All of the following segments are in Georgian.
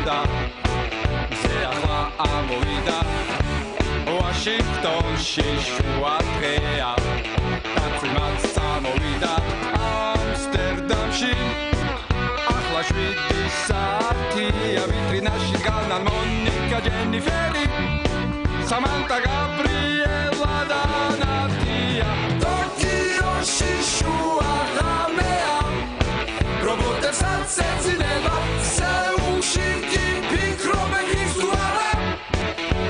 და მზე ახლა ამოვიდა ვაშინგტონში შუა დღეა დაცვაც წამოვიდა ამსტერდამში ახლა 7 საათია ვიტრინაში დგანან მონიკა ჯენიფერი სამანტა გაბრიელა და ნატია ტოკიოში შუა ღამეა რობოტებსაც ეძინება სეულში კი ფიქრობენ ის თუ არა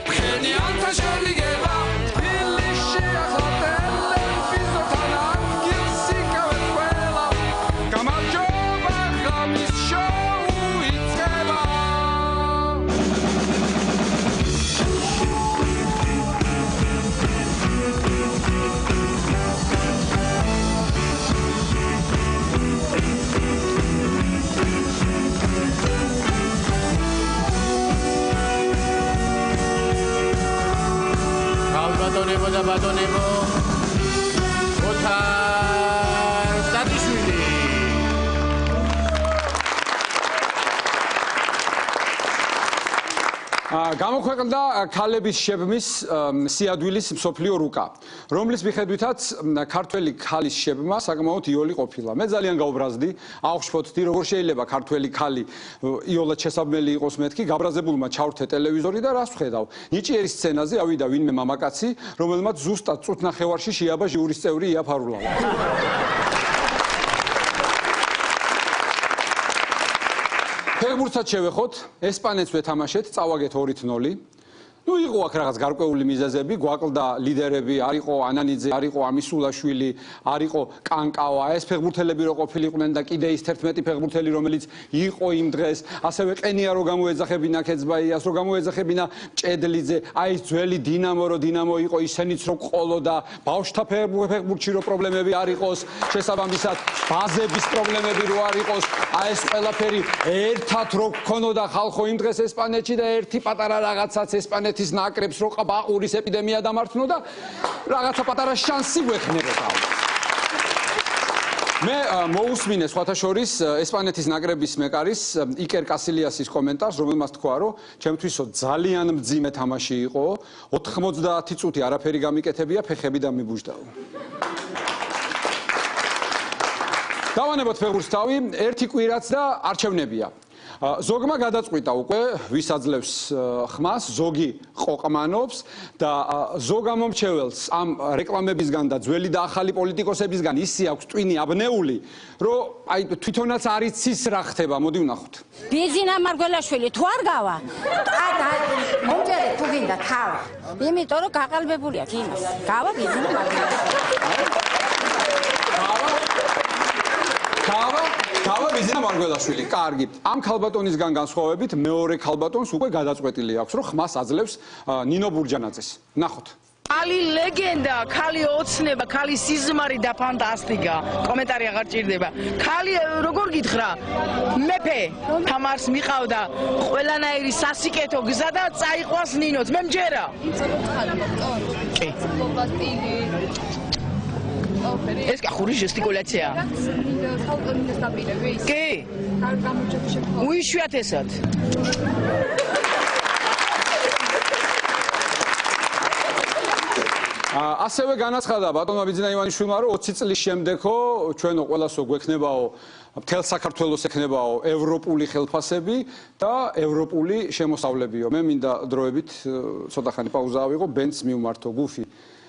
ფხენიანთა შევიგება თბილისში ახლა ტელევიზორთან ადგილს იკავებს ყველა გამარჯობა ღამის შოუ იწყება ბატონებო და ბატონებო ოთარ სტატიშვილი გამოქვეყნდა ქალების შებმის სიადვილის მსოფლიო რუკა, რომლის მიხედვითაც ქართველი ქალის შებმა საკმაოდ იოლი ყოფილა. მე ძალიან გაუბრაზდი, აუშვებოდი როგორ შეიძლება ქართველი ქალი იოლად შესაბმელი იყოს მეთქი, გაბრაზებულმა ჩავრთე ტელევიზორი და რას ვხედავ? ნიჭიერი სცენაზე ავიდა ვინმე მამაკაცი, რომელმაც ზუსტად წუთ ნახევარში შეაბა ჟიურის წევრი იაფარულავა. ფეხბურთსაც შევეხოთ, ესპანეთს ვეთამაშეთ, წავაგეთ 2-0. ნუ იყო აქ რაღაც გარკვეული მიზეზები, გვაკლდა ლიდერები, არ იყო ანანიძე, არ იყო ამისულაშვილი, არ იყო კანკავა, ეს ფეხბურთელები რო ყოფილიყვნენ და კიდე ის 11 ფეხბურთელი, რომელიც იყო იმ დღეს, ასევე ყენია რო გამოეძახებინა ქეცბაიას, რო გამოეძახებინა ჭედლიძე, აი ეს ძველი დინამო რო დინამო იყო, ისენიც რო ყოლოდა, ბავშვთა ფეხბურთში რო პრობლემები არ იყოს, შესაბამისად ბაზების პრობლემები რო არ იყოს, აი ეს ყველაფერი ერთად რო გქონოდა ხალხო იმ დღეს ესპანეთში და ერთი პატარა რაღაცაც ესპანეთ ის ნაკრებს რო ყაყურის ეპიდემია დამართნო და რაღაცა პატარა შანსი გვექნებოდა. მე მოусმინე სხვათა შორის ესპანეთის ნაკრების მეკარის იკერ კასილიასის კომენტარს, რომელმაც თქვა, რომ ჩემთვისო ძალიან მძიმე თამაში იყო, 90 წუთი არაფერი გამიკეთებია, ფეხები დამიბუჟდაო. დავანებოთ ფეხბურთს თავი, ერთი კვირაც და არჩევნებია. ზოგმა გადაწყვიტა უკვე ვის აძლევს ხმას, ზოგი ყოყმანობს და ზოგ ამომრჩეველს ამ რეკლამებისგან და ძველი და ახალი პოლიტიკოსებისგან ისი აქვს ტვინი აბნეული, რომ აი თვითონაც არ იცის რა ხდება, მოდი ვნახოთ. ბიზინა მარგველაშვილი თუ არ გავა? მომწერე თუ გინდა თავი. იმიტომ რომ გაყალბებული აქვს იმას. გავა ბიზინა მარგველაშვილი. გავა ბიზინა მარგველაშვილი, კარგი. ამ ქალბატონისგან განსხვავებით მეორე ქალბატონს უკვე გადაწყვეტილი აქვს, რომ ხმას აძლევს ნინო ბურჯანაძეს. ნახოთ. ქალი ლეგენდა, ქალი ოცნება, ქალი სიზმარი და ფანტასტიკა. კომენტარი აღარ ჭირდება. ქალი როგორ გითხრა? მეფე თამარს მიყავდა ყველანაირი სასიკეთო გზა და წაიყვანს ნინოც. მე მჯერა. კი. ეს კახური ჟესტიკულაციაა. კი. უიშვიათესად. ასევე განაცხადა ბატონმა ბიძინა ივანიშვილმა, რომ 20 წლის შემდეგო ჩვენო ყველასო გვექნებაო მთელ საქართველოს ექნებაო ევროპული ხელფასები და ევროპული შემოსავლებიო. მე მინდა დროებით ცოტა ხანი პაუზა ავიღო, ბენდს მივმართო გუფი.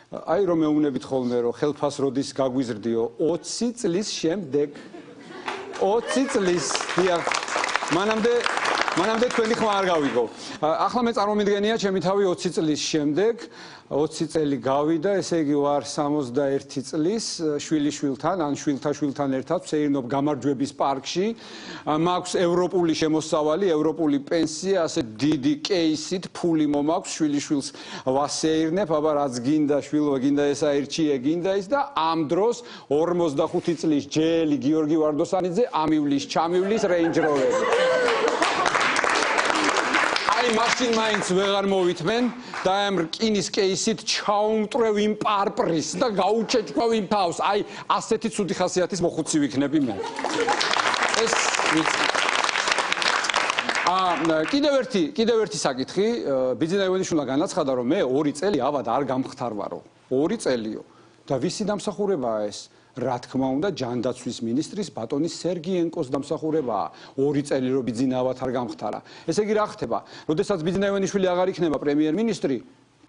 აი რომ მეუბნებით ხოლმე რომ ხელფას როდის გაგვიზრდიო 20 წლის შემდეგ 20 წლის დიახ მანამდე თქვენი ხმა არ გავიგო. ახლა მე წარმომიდგენია ჩემი თავი 20 წლის შემდეგ 20 წელი გავიდა, ესე იგი ვარ 61 წლის შვილიშვილთან, ან შვილთაშვილთან ერთად ვსეირნობ გამარჯვების პარკში. მაქვს ევროპული შემოსავალი, ევროპული პენსია, ასე დიდი კეისით, ფული მომაქვს, შვილიშვილს ვასეირნებ, აბა რაც გინდა შვილო, გინდა ესაერჩი, გინდა ის და ამ დროს 45 წლის ჯელი გიორგი ვარდოსანიძე ამივლის, ჩამივლის Range Rover. აი მაშინ მაინც ვეღარ მოვითმენ და ამ რკინის კეისით ჩაუმტრევ იმ პარპრის და გაუჩეჭქვევ იმ თავს. აი ასეთი ცუდი ხასიათის მოხუცი ვიქნები მე. ეს კიდევ ერთი საკითხი, ბიძინა ივანიშვილმა განაცხადა, რომ მე 2 წელი ავად არ გამხდარვარო. 2 წელიო. და ვისი დამსახურებაა ეს? რა თქმა უნდა, ჯანდაცვის მინისტრის ბატონის სერგიენკოს დამსახურებაა. 2 წელი რომ ბიძინა ავად არ გამხდარა. ესე იგი რა ხდება? როდესაც ბიძინა ივანიშვილი აღარ იქნება პრემიერ-მინისტრი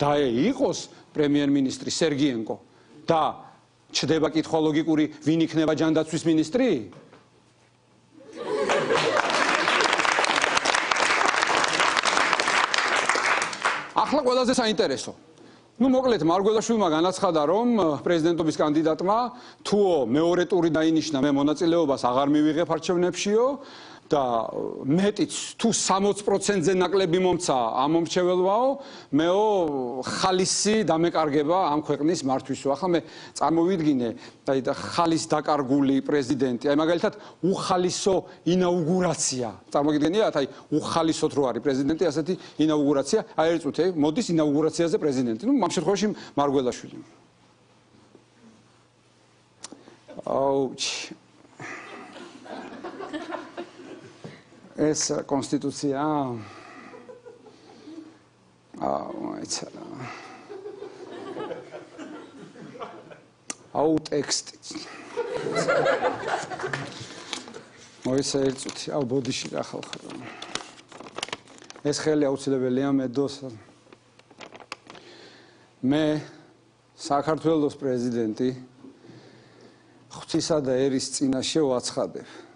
და იყოს პრემიერ-მინისტრი სერგიენკო და ჩდება კითხვა ლოგიკური, ვინ იქნება ჯანდაცვის მინისტრი? ახლა ყველაზე საინტერესო. მოკლედ მარგველაშვილმა განაცხადა, რომ პრეზიდენტობის კანდიდატმა თუო მეორე ტური დაინიშნა, მე მონაწილეობას აღარ მივიღებ არჩევნებშიო და მეტიც თუ 60%-ზე ნაკლები მომცა ამ მომრჩეველვაო, მეო ხალისი დამეკარგება ამ ქვეყნის მართვისო. ახლა მე წარმოვიდგინე, აი და ხალის დაკარგული პრეზიდენტი, აი მაგალითად უხალისო ინაუგურაცია. წარმოგიდგენიათ, აი უხალისოდ რო არის პრეზიდენტი, ასეთი ინაუგურაცია, აი ერთ წუთი, მოდის ინაუგურაციაზე პრეზიდენტი. ნუ ამ შემთხვევაში მარგველაშვილი. აუჩ. ეს კონსტიტუცია ეცარა აუ ტექსტი მოიცა ერთწუთი აუ ბოდიში რა ხალხა ეს ხელი აუცილებელია მე დოს მე საქართველოს პრეზიდენტი ღვთისა და ერის წინაშე ვაცხადებ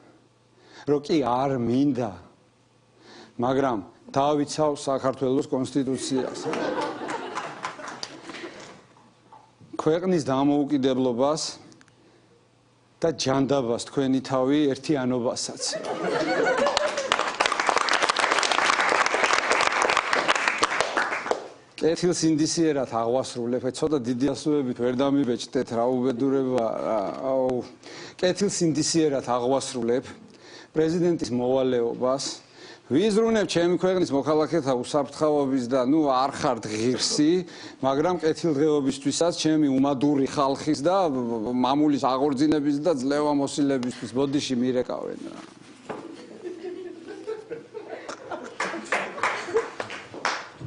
რო კი არ მინდა მაგრამ დავიცავ საქართველოს კონსტიტუციას ქვეყნის დამოუკიდებლობას და ჯანდაბას თქვენი თავი ერთიანობასაც კეთილს ინდისიერად აღვასრულებ ცოტა დიდი ასოებით ვერ დამიბეჭდეთ რა უბედურება აუ კეთილს ინდისიერად აღვასრულებ პრეზიდენტის მოვალეობას ვიზრუნებ ჩემი ქვეყნის მოქალაქეთა უსაფრთხოების და ნუ არ ხართ ღირსი მაგრამ კეთილდღეობისთვისაც ჩემი უმადური ხალხის და მამულის აღორძინების და ძლევამოსილებისთვის ბოდიში მირეკავენ რა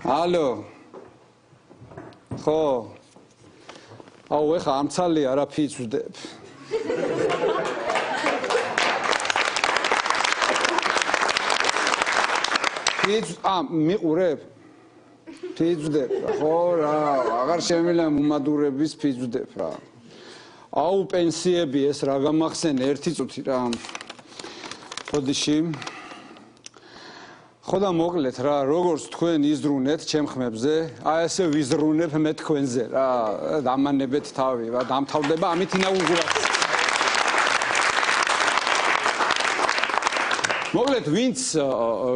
ალო ხო აუ ეხა ამცალი არაფერს ვძდებ მიყურებ ფიძდებ ხო რა აღარ შემიძლია უმადურების ფიძდებ რა აუ პენსიები ეს რა გამახსენ ერთი წუთი რა ბოდიში ხო და მოკლედ რა როგორც თქვენ იზრუნეთ ჩემ ხმებზე აი ესე ვიზრუნებ მე თქვენზე რა დამანებეთ თავი რა დამთავრდება ამით ინაუგურაცია მოკლედ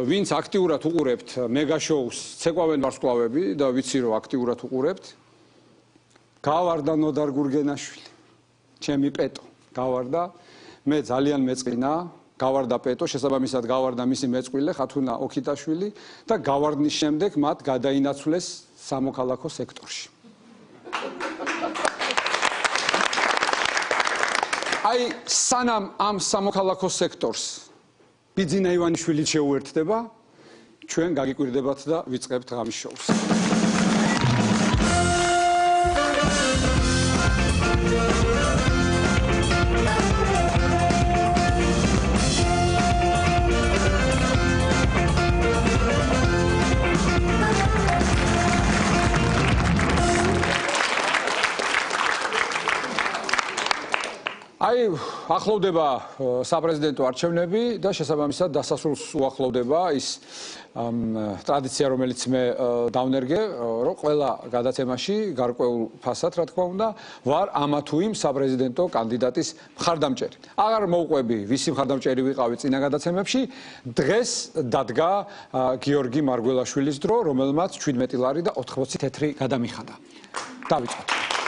ვინც აქტიურად უყურებთ მეგა შოუს ცეკვავენ ვარსკვლავები და ვიცი რომ აქტიურად უყურებთ გავარდა ნოდარ გურგენაშვილი ჩემი პეტო გავარდა მე ძალიან მეწყინა გავარდა პეტო შესაბამისად გავარდა მისი მეწყვილე ხათუნა ოქიტაშვილი და გავარდნის შემდეგ მათ გადაინაცვლეს სამოქალაქო სექტორში აი სანამ ამ სამოქალაქო სექტორს ბიძინა ივანიშვილი შეუერთდება ჩვენ გაგიკვირდებათ და ვიწყებთ ღამის შოუს აი ახლოვდება საპრეზიდენტო არჩევნები და შესაბამისად დასასრულს უახლოვდება ის ტრადიცია რომელიც მე დავნერგე რომ ყველა გადაცემაში გარკვეულ ფასად რა თქმა უნდა ვარ ამა თუ იმ საპრეზიდენტო კანდიდატის მხარდამჭერი აღარ მოვყვები ვისი მხარდამჭერი ვიყავი წინა გადაცემებში დღეს დადგა გიორგი მარგველაშვილის დრო რომელმაც 17 ლარი და 80 თეთრი გადამიხადა დავიწყოთ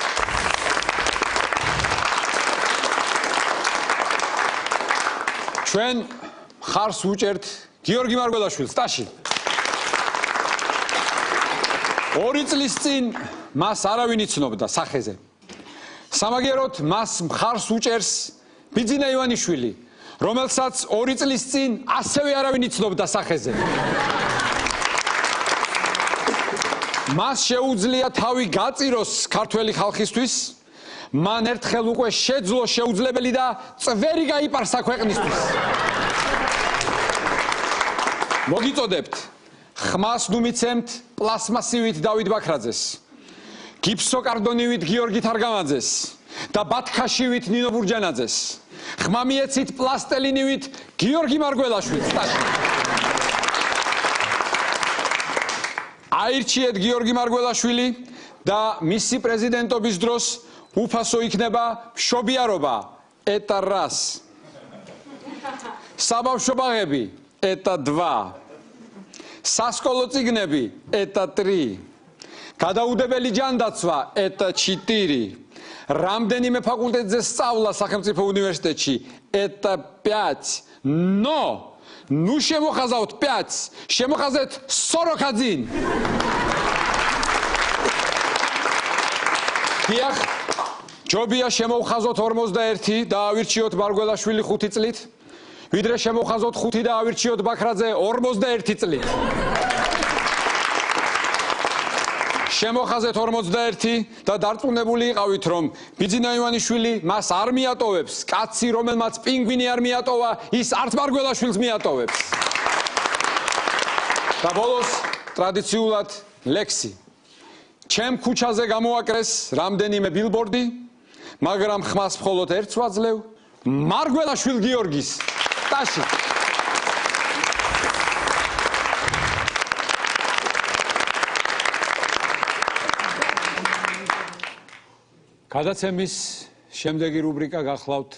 ჩვენ ხარს უჭერთ გიორგი მარგველაშვილს სტაში 2 წლის წინ მას არავინ იცნობდა სახეზე სამაგიეროდ მას ხარს უჭერს ბიძინა ივანიშვილი რომელსაც 2 წლის წინ ასევე არავინ იცნობდა სახეზე. მას შეუძლია თავი გაწიროს ქართველი ხალხისთვის, მან ერთხელ უკვე შეძლო შეუძლებელი და წვერი გაიპარსა ქვეყნისთვის. მოგიწოდებთ, ხმას ნუ მიცემთ პლასმასივით დავით ბაქრაძეს, გიფსოკარდონივით გიორგი თარგამაძეს და ბათქაშივით ნინო ბურჯანაძეს. ხმა მიეცით პლასტელინივით გიორგი მარგველაშვილს. აირჩიეთ გიორგი მარგველაშვილი და მისი პრეზიდენტობის დროს უფასო იქნება მშობიარობა ეტა რას. საბავშვო ბაღები ეტა 2. სასკოლო წიგნები ეტა 3. გადაუდებელი ჯანდაცვა ეტა 4. რამდენიმე ფაკულტეტზე სწავლა სახელმწიფო უნივერსიტეტში ეტა 5. ნუ შემოხაზავთ 5, შემოხაზეთ სოროქაძინ. დიახ, ჯობია შემოვხაზოთ 41 და ავირჩიოთ მარგველაშვილი 5 წლით, ვიდრე შემოვხაზოთ 5 და ავირჩიოთ ბაქრაძე 41 წლით. შემოხაზეთ 41 და დარწმუნებული იყავით, რომ ბიძინა ივანიშვილი მას არ მიატოვებს, კაცი, რომელმაც პინგვინი არ მიატოვა, ის არც მარგველაშვილს მიატოვებს. და ბოლოს ტრადიციულად ლექსი. ჩემ ქუჩაზე გამოაკრეს რამდენიმე ბილბორდი, მაგრამ ხმას მხოლოდ ერთს ვაძლევ, მარგველაშვილ გიორგის ტაში. გადაცემის შემდეგი რუბრიკა გახლავთ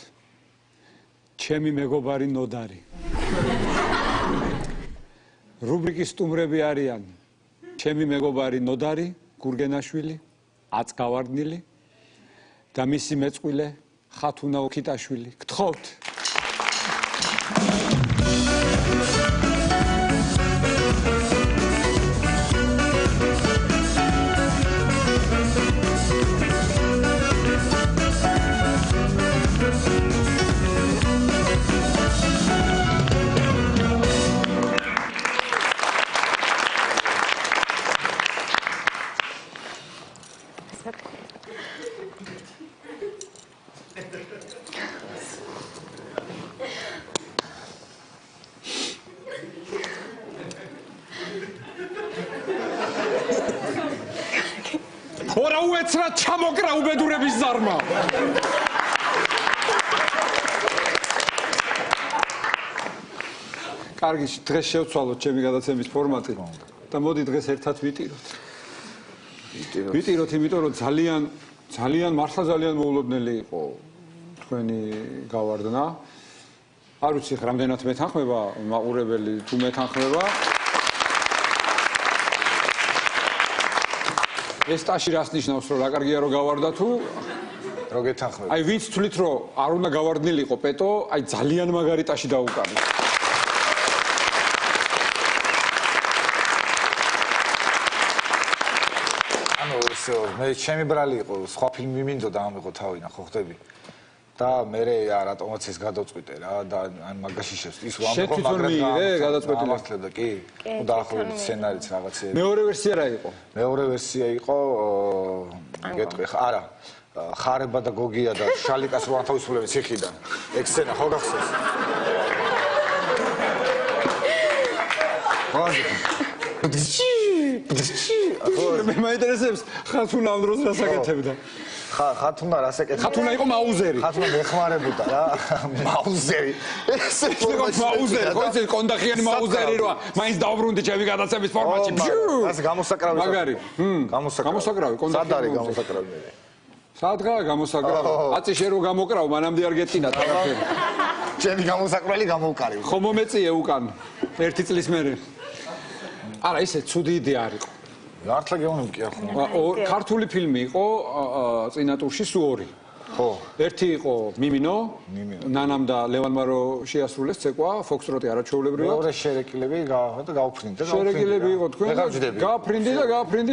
ჩემი მეგობარი ნოდარი. რუბრიკის სტუმრები არიან ჩემი მეგობარი ნოდარი გურგენაშვილი, აწკავარდნილი და მისი მეწყვილე ხათუნა ოქიტაშვილი. გთხოვთ. ორა უეცრად ჩამოკრა უბედურების ზარმა. კარგი, დღეს შევცვალოთ ჩემი გადაცემის ფორმატი და მოდი დღეს ერთად ვიტიროთ. ვიტიროთ, იმიტომ რომ ძალიან მართლა ძალიან მოულოდნელი იყო თქვენი გავარდნა. არ ვიცი, რამდენად მეთანხმება მაყურებელი, თუ მეთანხმება. ეს ტაში რას ნიშნავს, რომ რა კარგია რომ გავარდა თუ რო გეთანხმება. აი ვინც თვლით რომ არ უნდა გავარდნილიყო პეტო, აი ძალიან მაგარი ტაში დაუკარეთ. ანუ მე ჩემი ბრალი იყო, სხვა ფილმი მინდოდა ამიღო თავიდან, ხო ხდები? და მე რატომაც ეს გადავწყვიტე რა და ან მაგაში ის ვამბობ მაგრამ გადაწყვეტილებდა კი ու დაახლოებით სცენარიც რაღაცეები. მეორე ვერსია რა იყო? მეორე ვერსია იყო გეტყვი არა ხარება და გოგია და შალიკას რო ათავისუფლებს ციხიდან. ეგ სცენა ხო გახსოვს? მე მაინტერესებს ხათუნა ამ დროს რას აკეთებდა? ხათუნა რას აკეთებდა? ხათუნა იყო მაუზერი. ხათუნა მეხმარებოდა რა. მაუზერი. ესე იყო მაუზერი, ხო ეს კონდახიანი მაუზერი როა, მაინც დაუბრუნდი ჩემი გადაცემის ფორმატში. ასე გამოსაკრავი. მაგარი. გამოსაკრავი, სად არის გამოსაკრავი მე? სადღაა გამოსაკრავი? აწი შენ რო გამოკრავ, მანამდე არ გეტინა თამაშები. ჩემი გამოსაკრველი გამოვკარი. ხო მომეწიე უკან 1 წლის მერე. არა, ისე ცუდი იდეა არ იყო. მართლა გეუბნებია ხო? ქართული ფილმი იყო წინა ტურში სულ 2. ხო. ერთი იყო მიმინო, ნანამ და ლევანმა რო შეასრულეს ცეკვა, ფოქსტროტი არაჩვეულებრივად. მეორე შერეკილები და გავფრინდი და შერეკილები იყო თქვენ და გაფრინდი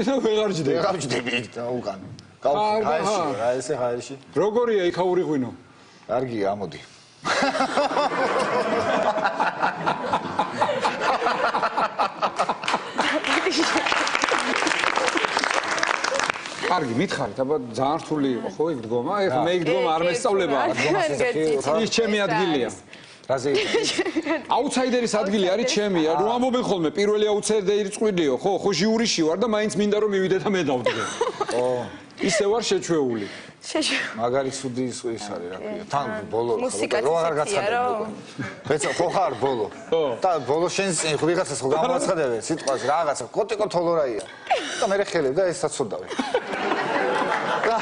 და ვეღარ ჯდები. ვეღარ ჯდები და უკან. გავფრინდი რა ესე ხაერში. როგორია იქაური ღვინო? კარგია, ამოდი. კარგი, მითხარით, აბა ძალიან რთული იყო, ხო, იქ დგომა? ეხლა მე იქ დგომა არ მესწავლება. ის ჩემი ადგილია. რაზე აუთსაიდერის ადგილი არის ჩემი. რო ამბობენ ხოლმე პირველი აუთსაიდერი წყვიდიო, ხო, ხო ჟიურიში ვარ და მაინც მინდა რომ მივიდე და მე დავდგე. ო, ისე ვარ შეჩვეული. მაგარი ცუდი ის არის, რა ქვია. თან ბოლო რო აღარ გაცხადებო. ბეცა ხო ხარ ბოლო. და ბოლო შენს ვიღაცას ხო გამოაცხადებე სიტყვას რაღაცა კოტიკო თოლორაია. და მე ხელებ და ეს საწოდავე. და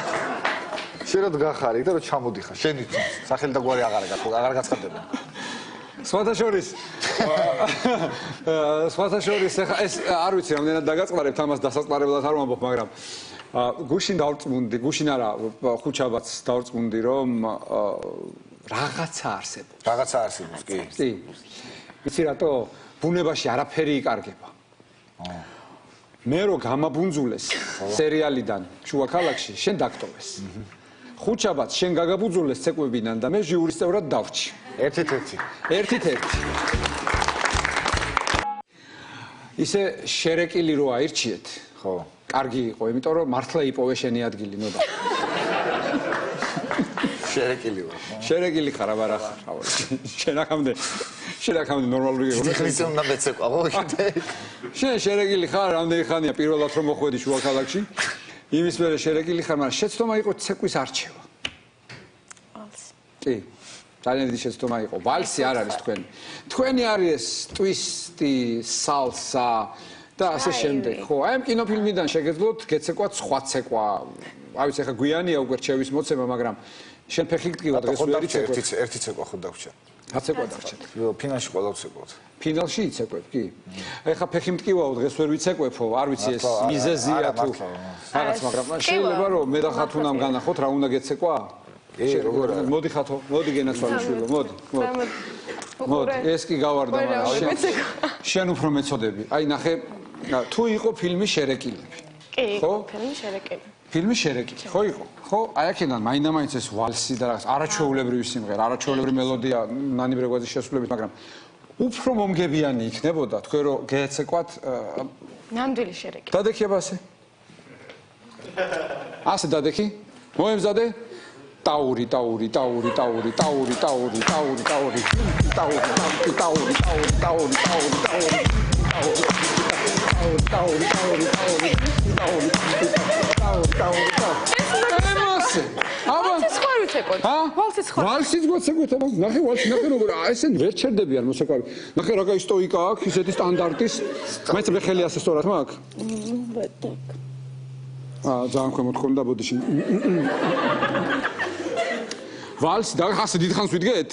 შეიძლება გახარი და რომ ჩამოდიხარ შენი სახელი და გვარი აღარ გაცხადებენ. სხვათა შორის ეხა ეს არ ვიცი რამდენად დაგაწყარებთ ამას დასაწყარებლად არ ვამბობ, მაგრამ გუშინ დავწმუნდი, გუშინ არა, ხუჩაბაც დავწმუნდი, რომ რაღაცა არსებობს. რაღაცა არსებობს, კი. კი. იცი რატო? ბუნებაში არაფერი იკარგება. მე რო გამაბუნძულეს სერიალიდან შუა ქალაქში, შენ დაგტოვეს. ხუჩაბაც შენ გაგაბუნძულეს ცეკვებიდან და მე ჟიურის წევრად დავრჩი. ერთით-ერთი. ისე შერეკილი რო აირჩიეთ, ხო. კარგი იყო, იმიტომ რომ მართლა იპოვე შენი ადგილი, ნოდა. შერეკილი ვარ. შერეკილი ხარ, აბა რა ხარ? შენ აქამდე ნორმალური იყო. ხლის უნდა მეცეკვა, ხო? შენ შერეკილი ხარ, რამდენი ხანია პირველად რომ მოხვედი შუა ქალაქში? იმის მერე შერეკილი ხარ, მაგრამ შეცდომა იყო ცეკვის არჩევა. კი. ძალიან დიდი შეცდომა იყო. ვალსი არ არის თქვენი. თქვენი არის ტვისტი, სალსა და ასე შემდეგ. ხო, აი ამ კინოფილმიდან შეგეძლოთ გეცეკვათ სხვა ცეკვა. აი ვიცი, ხა გვიანია უკვე რჩევის მოცემა, მაგრამ შენ ფეხი გტკივა დღეს ვერ იცეკვებ. ერთი ცეკვა ხო დავჭა. აცეკვა დავჭეთ. ფინალში ყველა ვცეკვოთ. ფინალში იცეკვებ, კი. ეხა ფეხი მტკივაო დღეს ვერ ვიცეკვებო, არ ვიცი ეს მიზეზია თუ რაღაც, მაგრამ შეიძლება რომ მე და ხათუნამ განახოთ რა უნდა გეცეკვა? მოდი ხათო, მოდი გენაცვალიშვილო, მოდი. მოდი, ეს კი გავარდა, მაგრამ შენ უფრო მეწოდები. აი ნახე, თუ იყო ფილმი შერეკილები. კი, ფილმი შერეკილი. ფილმი შერეკილი, ხო იყო? ხო, აი აქედან მაინდა-მაინც ეს ვალსი და რაღაც არაჩვეულებრივი სიმღერა, არაჩვეულებრივი მელოდია ნანი ბრეგვაძის შესრულებით, მაგრამ უფრო მომგებიანი იქნებოდა თქვენ რომ გეცეკვათ ნამდვილი შერეკილი. დადექება ასე? ასე დადექი? მოემზადე? ტაური ვალსიც გვაცეკვეთ, აბა ნახე ვალსი, ნახე როგორ ესე ვერ ჩერდებიან მოსაკვავი. ნახე რა კაი სტოიკა აქვს, ისეთი სტანდარტის. მაინც მე ხელი ასე სწორად მაქვს? ძალიან ქვემოთ ხონდა ბოდიში. ვალსი და ასე დიდხანს ვიდგეთ?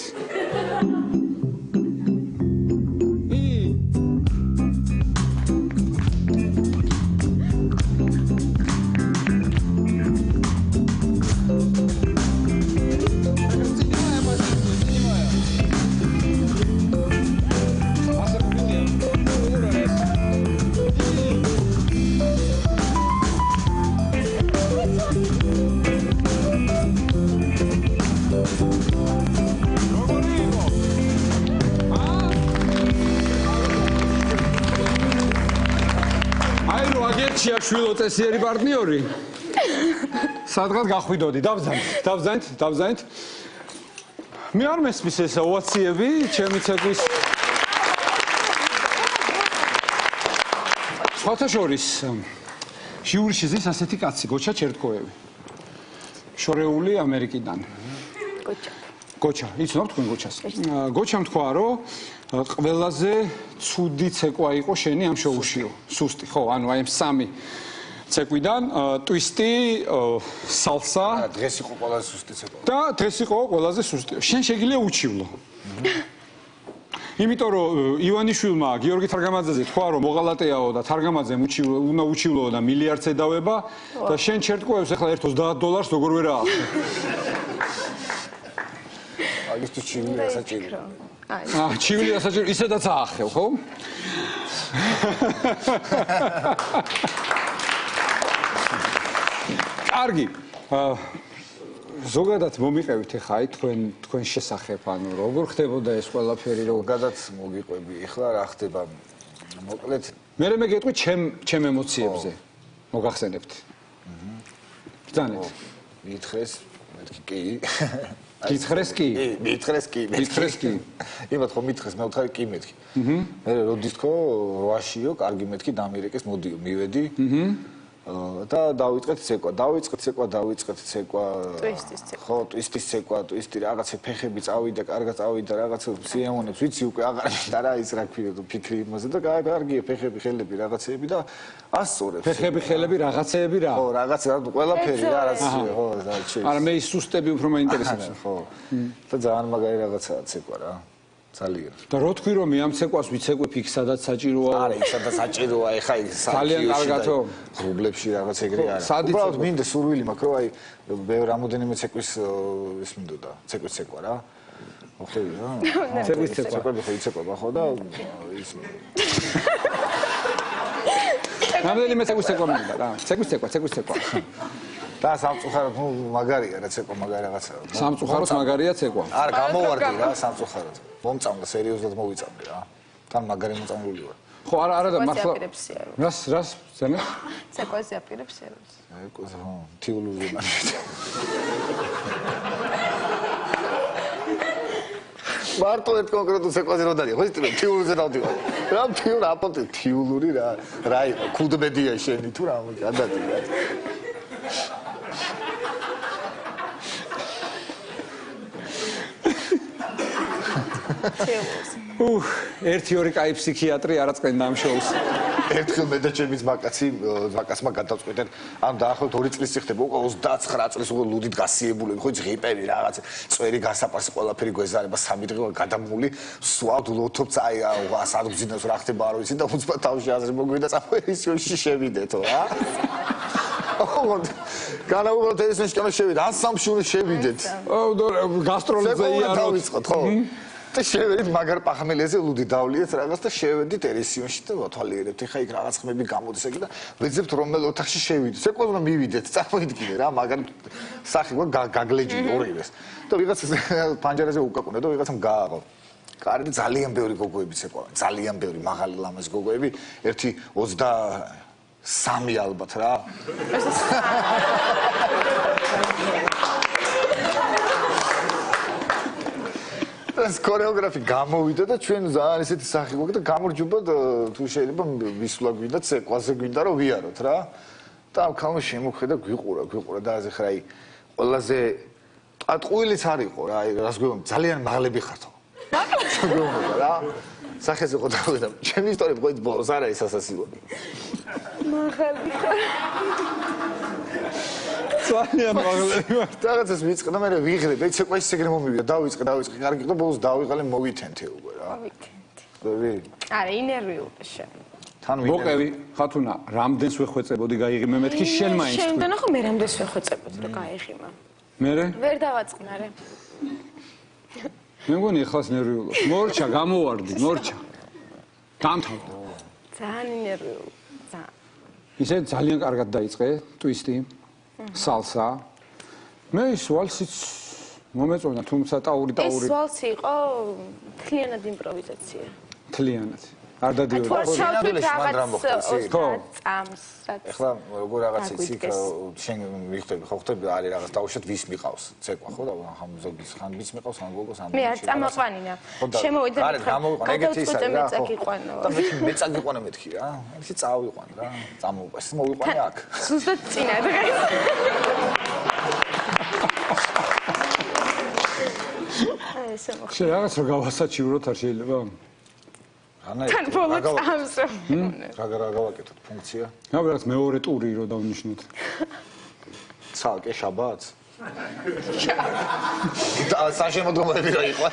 შვილო წესიერი პარტნიორი. სადღაც გახვიდოდი, დავზანით. მე არ მესმის ეს ოვაციები, ჩემი ცეკვის. სხვათა შორის ჟიურიში ზის ასეთი კაცი, გოჩა ჩერტკოევი. შორეული ამერიკიდან. გოჩა, იცნობ თქვენ გოჩას? გოჩამ თქვა, რომ ყველაზე ცუდი ცეკვა იყო შენი ამ შოუშიო. სუსტი, ხო, ანუ აი ამ სამი ცეკვიდან ტვისტი, სალსა. დღეს იყო ყველაზე სუსტი ცეკვა. და დღეს იყო ყველაზე სუსტი. შენ შეგიძლია უჩივლო. იმიტომ რომ ივანიშვილმა გიორგი თარგამაძეზე თქვა რომ მოღალატეაო და თარგამაძემ უნდა უჩივლო და მილიარდს ედავება და შენ ჩერტკოებს ახლა ერთ $30 როგორ ვერ აახო. აი ეს ჩივილი ასაჭირო. ჩივილი ასაჭირო, ისედაც აახევ, ხო? კარგი. ზოგადად მომიყევით ახლა აი თქვენ შესახებ, ანუ როგორ ხდებოდა ეს ყველაფერი, ზოგადად მოგიყვები. ეხლა რა ხდება? მოკლედ მე გეტყვი ჩემ ემოციებზე. მოგახსენებთ. ბრძანეთ. მითხრეს, მეთქი კი. გითხრეს კი? მითხრეს კი. მითხრეს კი. იმათ ხომ მითხრეს, მე ვთხარი კი მეთქი. მე როდის თქო 8-იო, კარგი მეთქი დამირეკეს, მოდიო, მივედი. და დავიწყეთ ცეკვა. ტვისტის ცეკვა. ხო, ტვისტის ცეკვა, ტვისტი რაღაცა ფეხები წავიდა, კარგად წავიდა, რაღაცა სიემონებს ვიცი უკვე აღარ მინდა რა ის რა ფიქრი იმაზე და კარგია ფეხები, ხელები, რაღაცეები და ასწორებს. ფეხები, ხელები, რაღაცეები რა? ხო, რაღაცა ყველაფერი რა, რაც ხო, და შეიძლება. არა, მე ის სუსტები უფრო მაინტერესებს. ხო. და ძალიან მაგარი რაღაცაა ცეკვა რა. ძალიან. და რო თქვი რომ მე ამ ცეკვას ვიცეკვებ იქ სადაც საჭიროა? არა, იქ სადაც საჭიროა, ეხა იქ ძალიან კარგათო. რუბლებში რაღაც ეგრე არა. უბრალოდ მინდა სურვილი მაქვს რომ აი ბევრ რამოდენიმე ცეკვის ის მინდოდა, ცეკვის ცეკვა რა. მოხდები რა? ცეკვის ცეკვა. ცეკვები ხო იცეკვება ხო და ის რამდენიმე ცეკვის ცეკვა მინდა რა. ცეკვის ცეკვა. და სამწუხაროდ ნუ მაგარია რა ცეკვა მაგარი რაღაცაა. სამწუხაროდ მაგარია ცეკვა. არა, გამოვარდი რა სამწუხაროდ. მომწამდა სერიოზულად მოვიწამდი რა. თან მაგარი მოწამლული ვარ. ხო, არა და მართლა რას ზენა? ცეკვაზე აპირებს სერვისს. ხო, თიულურზე მაგარი. მარტო ერთ კონკრეტულ ცეკვაზე რო დადია, ხო იცით რომ თიულურზე დავდივარ. რა თიულ აპოტე თიულური რა იყო? ქუდბედია შენი თუ რა გადადი რა. ერთი ორი კაი ფსიქიატრი არაწყენ დამშოვს. ერთხელ მე და ჩემი ძმაკაცმა გადავწყვიტეთ, ამ დაახლოებით 2 წლის წიხდება, უკვე 29 წლის უკვე ლუდით გასიებული, ხო იცი ღიპები რაღაც, წვერი გასაპარსი ყველაფერი გვეზარება, 3 დღეა გადამული, სვავ ლოთობს აი ასადგზინოს რა ხდება არ ვიცი და უცბად თავში აზრი მოგვიდა წაფერისში შევიდეთო რა. განაუბრალოდ ეს ნეშკამე შევიდა, ასამშური შევიდეთ. გასტროლიზე იაროთ, ხო? და შევედით მაგარ პახმელეზე ლუდი დავლიეთ რაღაც და შევედით ერესიონში და ვათვალიერებთ. ეხა იქ რაღაც ხმები გამოდის ეგ და ვეძებთ რომელ ოთახში შევიდეთ. ცეკვაზე რომ მივიდეთ, წარმოიდგინე რა, მაგარ სახი გაგლეჯი ორივეს. და ვიღაც პანჯერაზე უკაკუნე და ვიღაცამ გააყო. კარგი ძალიან ბევრი გოგოები ცეკვავენ, ძალიან ბევრი მაღალი ლამაზ გოგოები, ერთი 23 ალბათ რა. ეს ქორეოგრაფი გამოვიდა და ჩვენ ძალიან ისეთი სახი გვაქვს და გამარჯვებად თუ შეიძლება ვისვლა გვინდა ცეკვაზე გვინდა რომ ვიაროთ რა და ამ ქალმა შემოხედა გვიყურა და აზე ხრაი ყველაზე ტყუილიც არ იყო რა აი რას გვეუბნები ძალიან მაღლები ხართო გვეუბნება რა სახეზე ხო დავიდა ჩემი ისტორია გოიც ბოლოს არ არის ასასიო მაღალი ხარ ძალიან მაღლები ვარ. რაღაცას ვიწყე და მე ვიღრებ, ეცე ყვეს ეგრე მომივიდა, დავიწყე, კარგი და ბოლოს დავიღალე მოვითენთე უკვე რა. მოვითენთე. ყვები? არა, ინერვიულე შენ. თან მოკევი, ხათუნა, რამდენს ვეხვეწებოდი გაიღიმე მეთქი შენ მაინც. შენდან ხო მე რამდენს ვეხვეწებოდი რომ გაიღიმა. მერე? ვერ დავაწყნარე. მე მგონი ეხლას ნერვიულობ. მორჩა, გამოვარდი, მორჩა. დამთავრდა. ძალიან ინერვიული. ისე ძალიან კარგად დაიწყე ტვისტი. სალსა. მე ის ვალსიც მომეწონა, თუმცა ტაური. ეს ვალსი იყო თლიანად იმპროვიზაცია. თლიანად. არ დადიოდა. ხო. ეხლა როგორ რაღაც იცი, შენ ვიხდები, ხო ხდები, არის რაღაც დაუშვათ ვის მიყავს, ცეკვა ხო და ხან ზოგის ხან ვის მიყავს, ხან გოგოს ან მე არ წამოყვანინა. შემოვიდა არის გამოვიყვანა, ეგეთი ის არის რა. წაგიყვანა. და მე წაგიყვანა მეთქი რა. ისე წავიყვან რა. წამოვიყვანე, ეს მოვიყვანე აქ. ზუსტად წინა დღეს. აი ესე მოხდა. შე რაღაც რო გავასაჩივროთ არ შეიძლება? თან ბოლოს წამს. რა გავაკეთოთ ფუნქცია? რა რაღაც მეორე ტური რო დავნიშნოთ. ცალკე შაბათს? და საშემოდგომები რა იყო?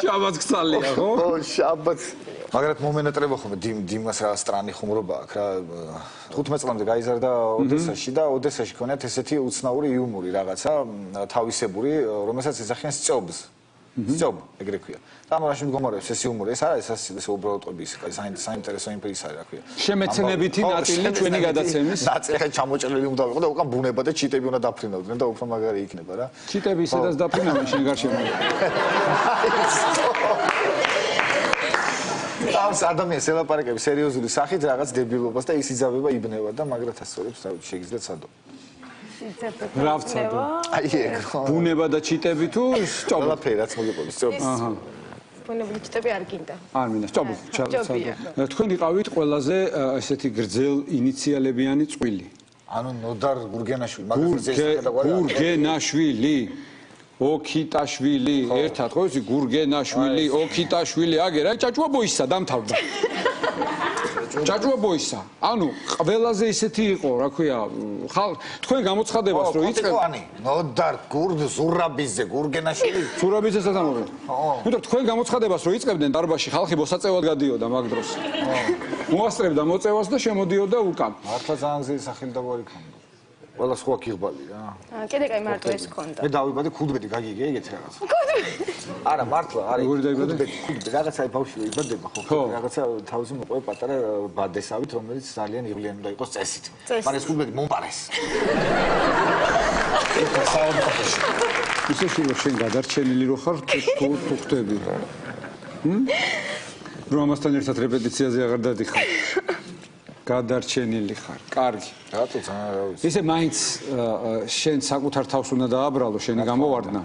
შაბათს გწალია ხო? ხო, შაბათს. მაგრამ მომენატრება ხოლმე დიმას რა სტრანი ხუმრობა აქვს რა 15 წლამდე გაიზარდა ოდესაში და ოდესაში ქონიათ ესეთი უცნაური იუმორი რაღაცა თავისებური რომელსაც ეძახიან სწობს სჯობა, ეგრე ქვია. და ამაში მდგომარეობს ეს იუმორი, ეს არა ეს უბრალოდ ყობის, საინტერესო იმპერიის არის, რა ქვია. შემეცნებითი ნაწილი ჩვენი გადაცემის. ნაწილი ხა ჩამოჭრილი უნდა ვიყო და უკან ბუნება და ჩიტები უნდა დაფრინავდნენ და უფრო მაგარი იქნება რა. ჩიტები ისედაც დაფრინავენ შენ გარშემო.ავს ადამიანს ელაპარაკებს სერიოზული სახით რაღაც დებილობას და ის იძაბება იბნევა და მაგრათ ასწორებს თავი შეგიძლიათ სადო. რავცადო. აი ეგ. ბუნება და ჩიტები თუ სჯობა. ყველაფერი რაც მოგიყვებს სჯობა. აჰა. ბუნებრივი ჩიტები არ გინდა. არ მინდა სჯობა. თქვენ იყავით ყველაზე ესეთი გრძელ ინიციალებიანი წყვილი. ანუ ნოდარ გურგენაშვილი, მაგაზე სახედავარი. გურგენაშვილი. ოქიტაშვილი, ერთად ხო ისი გურგენაშვილი, ოქიტაშვილი, აგერ აი ჭაჭუა ბოისა დამთავრდა. ჭაჭუა ბოისა. ანუ ყველაზე ისეთი იყო, რა ქვია, თქვენ გამოცხადებას რო იწყებ. ნოდარ გურდ ზურაბიძე, გურგენაშვილი. ზურაბიძესაც ამოვე. ნუ თქვენ გამოცხადებას რო იწყებდნენ დარბაზში, ხალხი მოსაწევად გადიოდა მაგ დროს. მოასწრებდა მოწევას და შემოდიოდა უკან. მართლა ძალიან ძლიერი სახელდავარი ქონდა. ყველა სხვა კიღბალი რა. კიდე კაი მარტო ეს ქონდა. მე დავიბადე ქუდბედი გაგიგე ეგეთი რაღაც. არა მართლა არის. როგორ დაიბადე? ქუდბედი რაღაცა ბავშვი იბადება ხო? რაღაცა თავზე მოყვე პატარა ბადესავით რომელიც ძალიან იღლიანი უნდა იყოს წესით. მაგრამ ეს ქუდბედი მომპარეს. ისე შეიძლება შენ გადარჩენილი რო ხარ თუ ხვდები. რომ ამასთან ერთად რეპეტიციაზე აღარ დადიხარ. გადარჩენილი ხარ. კარგი. რატო ძალიან რა ვიცი. ისე მაინც შენ საკუთარ თავს უნდა დააბრალო, შენი გამოვარდნა.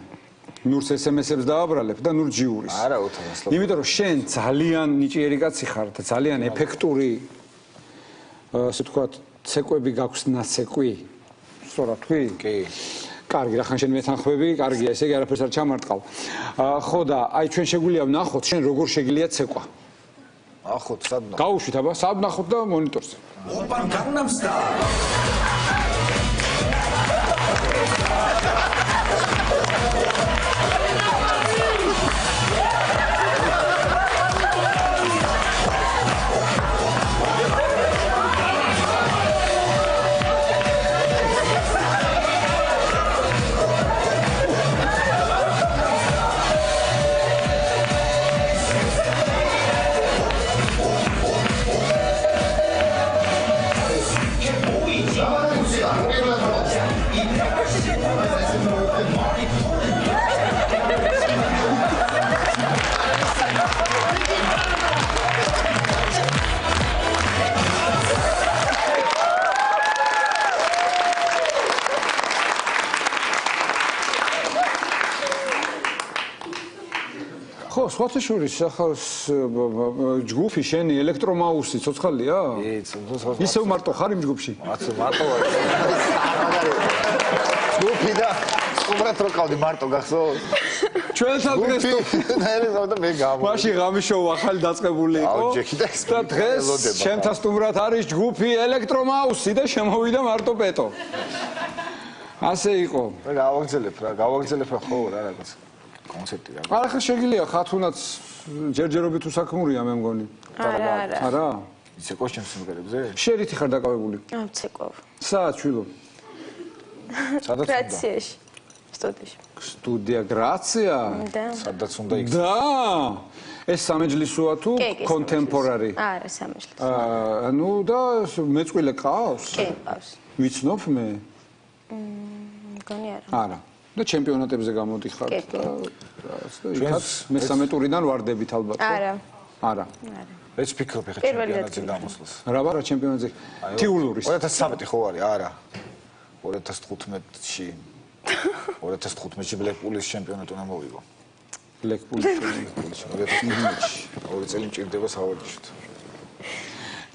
ნურს SMS-ებს დააბრალებ და ნურ ჯიურის. არა 400. იმიტომ რომ შენ ძალიან ნიჭიერი კაცი ხარ და ძალიან ეფექტური ასე ვთქვათ, ცეკვები გაქვს ნაცეკვი. სწორად თქვი? კი. კარგი, რახან შენ მეთანხმები, კარგია, ესე იგი არაფერს არ ჩამარტყავ. ხო და აი ჩვენ შეგვიძლია ვნახოთ შენ როგორ შეგიძლია ცეკვა. ახოთ სად ვნახოთ? გაუშვით აბა, სად ვნახოთ და მონიტორზე. Open Gangnam Style. ხო, სხვათა შორის ახალს ჯგუფი შენი ელექტრომაუსი ცოცხალია? ისევ მარტო ხარ იმ ჯგუფში? მარტო ვარ. ჯგუფი და უბრალოდ რო ყავდი მარტო გახსოვს? ჩვენთან დღეს და მე გამო. მაშინ ღამის შოუ ახალი დაწყებული იყო. და დღეს ჩემთან სტუმრად არის ჯგუფი ელექტრომაუსი და შემოვიდა მარტო პეტო. ასე იყო. მე გავაგზელებ რა ხო რა რაღაც. კონცერტი რა. არა ხა შეგიძლია ხათუნაც ჯერჯერობით უსაქმურია მე მგონი. არა. არა? ისე კოშჩემ სიმღერებზე? შერითი ხარ დაკავებული? ცეკვავ. საათ ჩვილო? სადაც უნდა? გრაციაში. სტუდიაში. სტუდია გრაცია? და. სადაც უნდა იქ. და ეს სამეჯლისოა თუ კონტემპორარი? არა, სამეჯლისო. ანუ და მეწყვილე ყავს? კი, ყავს. ვიცნობ მე? მგონი არა. არა. და ჩემპიონატებზე გამოდიხართ და იქაც მესამე ტურიდან ვარდებით ალბათ. არა. არა. მეც ფიქრობ ეხა ჩემპიონატზე გამოსვლას. რა ვარა ჩემპიონატზე? თიულურის. 2013 ხო არის? არა. 2015-ში 2015-ში ბლეკპულის ჩემპიონატი უნდა მოვიგო. ბლეკპულის ჩემპიონატში 2015-ში. ორი წელი მჭირდება სავარჯიშოდ.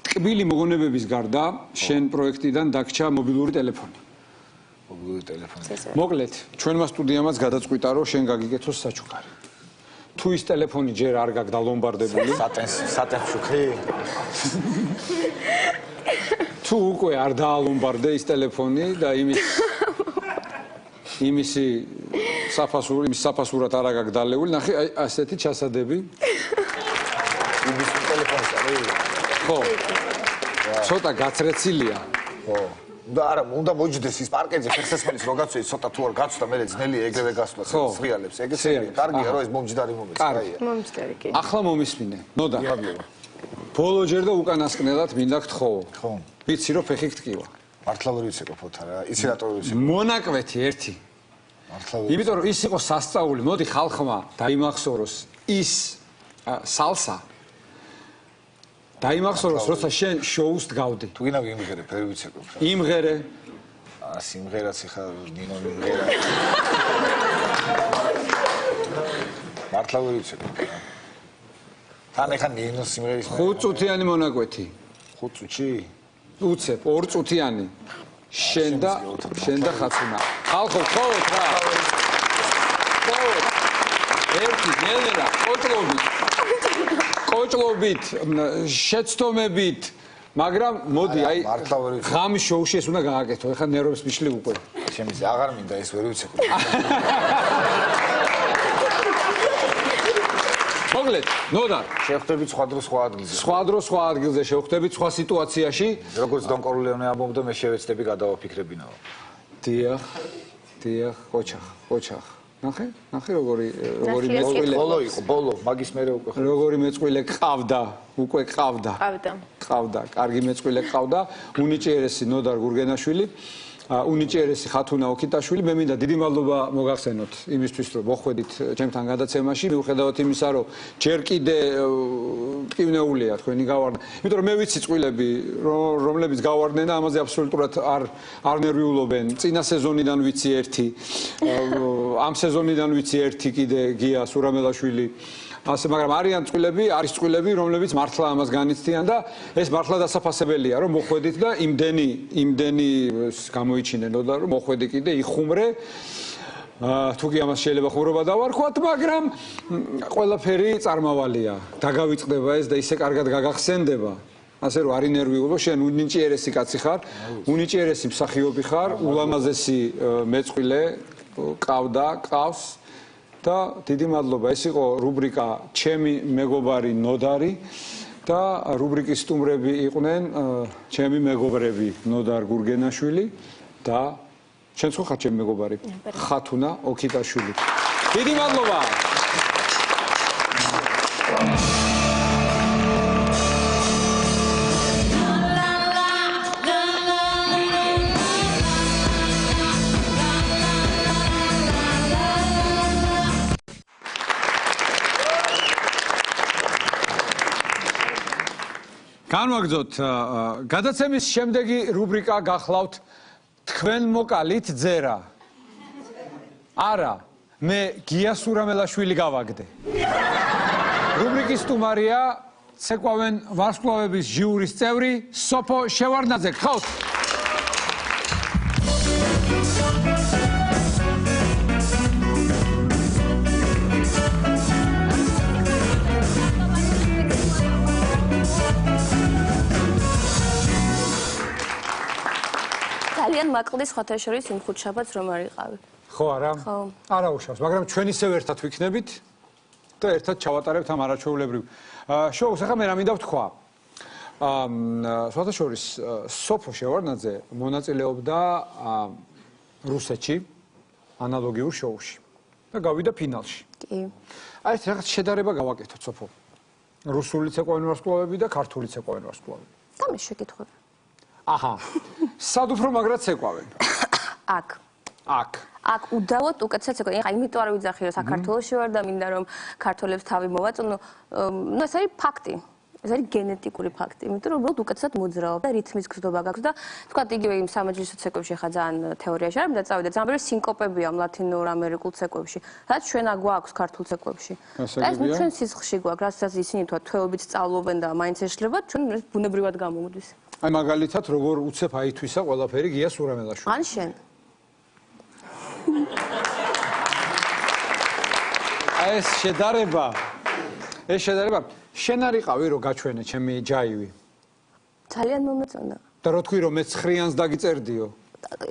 ტკბილი მოგონებების გარდა შენ პროექტიდან დაგჭა მობილური ტელეფონი. მობილური ტელეფონი. მოკლედ, ჩვენმა სტუდიამაც გადაწყვიტა, რომ შენ გაგიგეთოს საჩუქარი. თუ ის ტელეფონი ჯერ არ გაგდა ლომბარდებული, სატენს შუქი. თუ უკვე არ დაალომბარდე ის ტელეფონი და იმისი საფასურად არ აგაგდალეული, ნახე, აი ასეთი ჩასადები. იმის ტელეფონს არის? ხო. ცოტა გაცრეცილია. ხო. და არა, უნდა მოჯდეს ის პარკეტზე ფეხსაცმელის რო გაწვე, ცოტა თუ არ გაცვდა, მე ძნელია ეგრევე გასვლა სრიალებს. ეგეც კარგია, რომ ეს მომჯდარი მომეც. მომჯდარი კი. ახლა მომისმინე. ნოდა. ბოლოჯერ და უკანასკნელად მინდა გთხოვო. ხო. ვიცი რომ ფეხი გტკივა. მართლა ვერ ვიცი ყოფოთა რა. იცი რატო ვერ ვიცი? მონაკვეთი ერთი. მართლა ვერ. იმიტომ რომ ის იყო სასწაული, მოდი ხალხმა დაიმახსოვროს ის სალსა. დაიმახსოვროს, როცა შენ შოუს დგავდი. თუ გინდა ვიმღერე, ვერ ვიცი ყოფოთა. იმღერე. სიმღერაც ხა ნინო მიმღერა. მართლა ვერ ვიცი ყოფოთა. თან ეხა ნინო სიმღერის 5 წუთიანი მონაკვეთი. 5 წუთში? უცებ 2 წუთიანი. შენ და ხაცუნა. ხალხო, ხოთ რა. ხოთ. ერთი ნელერა, კოჭლობით, შეცდომებით, მაგრამ მოდი, აი, ღამის შოუში ეს უნდა გააკეთო. ეხლა ნერვებს მიშლი უკვე. ჩემს აღარ მინდა ეს ვერ ვიცი. მოგლეთ, ნოდა. შევხვდებით სხვა დრო სხვა ადგილზე. სხვა დრო სხვა ადგილზე შევხვდებით სხვა სიტუაციაში. როგორც დონ კორლეონე ამბობდა, მე შევეცდები გადავაფიქრებინაო. დიახ, ყოჩახ. ნახე როგორი მეწყვილე. ბოლო იყო, ბოლო, მაგის მერე უკვე. როგორი მეწყვილე ყავდა, უკვე ყავდა. ყავდა, კარგი მეწყვილე ყავდა. უნიჭიერესი ნოდარ გურგენაშვილი. უნიჭიერესი ხათუნა ოქიტაშვილი. მე მინდა დიდი მადლობა მოგახსენოთ იმისთვის, რომ მოხვედით ჩემთან გადაცემაში. მიუხედავად იმისა, რომ ჯერ კიდე მტკივნეულია თქვენი გავარდნა. იმიტომ რომ მე ვიცი წყვილები, რომლებიც გავარდნენ და ამაზე აბსოლუტურად არ ნერვიულობენ. წინა სეზონიდან ვიცი ერთი, ამ სეზონიდან ვიცი ერთი კიდე გია სურამელაშვილი. ასე, მაგრამ არის წყვილები, რომლებიც მართლა ამას განიცდიან და ეს მართლა დასაფასებელია, რომ მოხვედით და იმდენი გამოიჩინენ და რომ მოხვედი კიდე იხუმრე. თუ კი ამას შეიძლება ხუმრობა დავარქვათ, მაგრამ ყველაფერი წარმავალია. დაგავიწყდება ეს და ისე კარგად გაგახსენდება. ასე რომ არი ნერვიულო, შენ უნიჭიერესი კაცი ხარ, უნიჭიერესი მსახიობი ხარ, ულამაზესი მეწყვილე ყავს. და დიდი მადლობა. ეს იყო რუბრიკა ჩემი მეგობარი ნოდარი და რუბრიკის სტუმრები იყვნენ ჩემი მეგობრები ნოდარ გურგენაშვილი და შენც ხო ხარ ჩემი მეგობარი ხათუნა ოქიტაშვილი. დიდი მადლობა. განვაგრძოთ გადაცემის შემდეგი რუბრიკა გახლავთ თქვენ მოკალით ძერა. არა, მე გია სურამელაშვილი გავაგდე. რუბრიკის სტუმარია ცეკვავენ ვარსკვლავების ჟიურის წევრი სოფო შევარდნაძე. გხავთ. ძალიან მაკლდის ხოთაშორის იმ ხუთშაბათს რომ არ იყავი. ხო არა? ხო. არა უშავს, მაგრამ ჩვენ ისევ ერთად ვიქნებით და ერთად ჩავატარებთ ამ არაჩვეულებრივ შოუს. ახლა მე რა მინდა ვთქვა. ხოთაშორის სოფო შევარდნაძე მონაწილეობდა რუსეთში ანალოგიურ შოუში და გავიდა ფინალში. კი. აი ეს რაღაც შედარება გავაკეთოთ სოფო. რუსული ცეკვავენ ვარსკვლავები და ქართული ცეკვავენ ვარსკვლავები. და მე შეკითხები. აჰა. სად უფრო მაგრად ცეკვავენ? აქ. აქ უდავოდ უკეთესად ცეკვავენ. ეხა იმიტომ არ ვიძახი რომ საქართველოში ვარ და მინდა რომ ქართველებს თავი მოვაწონო. ნუ ეს არის ფაქტი. ეს არის გენეტიკური ფაქტი. იმიტომ რომ უბრალოდ უკეთესად მოძრაობ და რითმის გზნობა გაქვს და თქვა იგივე იმ სამაჯლისო ცეკვებში ხა ძალიან თეორიაში არ მინდა წავიდე. ძალიან ბევრი სინკოპებია ლათინურ ამერიკულ ცეკვებში. რაც ჩვენ აგვაქვს ქართულ ცეკვებში. ეს ნუ ჩვენ სისხლში გვაქვს, რასაც ისინი თქვა თვეობით სწავლობენ და მაინც ეშლებათ, ჩვენ ბუნებრივად გამომდის. აი მაგალითად როგორ უცებ აითვისა ყველაფერი გია სურამელაშვილი. ან შენ. აი ეს შედარება შენ არ იყავი რომ გაჩვენე ჩემი ჯაივი. ძალიან მომეწონა. და რო თქვი რომ მე 9-იანს დაგიწერდიო.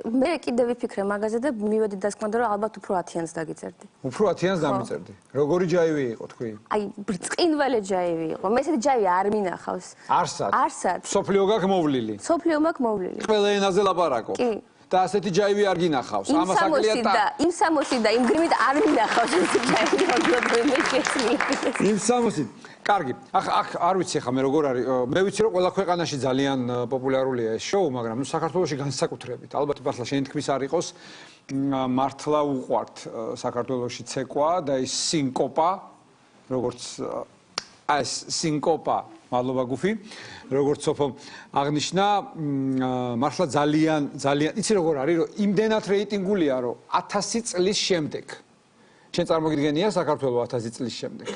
მე კიდევ ვიფიქრე მაგაზე და მივედი დასკვნამდე რომ ალბათ უფრო 10-იანს დაგიწერდი. უფრო 10-იანს დამიწერდი. როგორი ჯაივი იყო თქვი? აი, ბრწყინვალე ჯაივი იყო. მე ესეთი ჯაივი არ მინახავს. არსად. არსად. სოფლიო გაქვს მოვლილი. სოფლიო მაქვს მოვლილი. ყველა ენაზე ლაპარაკობ. კი. და ასეთი ჯაივი არ გინახავს. იმ სამოსი და იმ გრიმით არ მინახავს ესეთი ჯაივი, რომ მე შეცვლი. იმ სამოსი. კარგი. აქ არ ვიცი ხა მე როგორ არის. მე ვიცი რომ ყველა ქვეყანაში ძალიან პოპულარულია ეს შოუ, მაგრამ ნუ საქართველოში განსაკუთრებით. ალბათ მართლა შენი თქმის არ იყოს მართლა უყვართ საქართველოში ცეკვა და ის სინკოპა, როგორც ეს სინკოპა, მადლობა გუფი, როგორც სოფო აღნიშნა, მართლა ძალიან იცი როგორ არის, რომ იმდენად რეიტინგულია, რომ 1000 წლის შემდეგ. შენ წარმოგიდგენია საქართველოს 1000 წლის შემდეგ?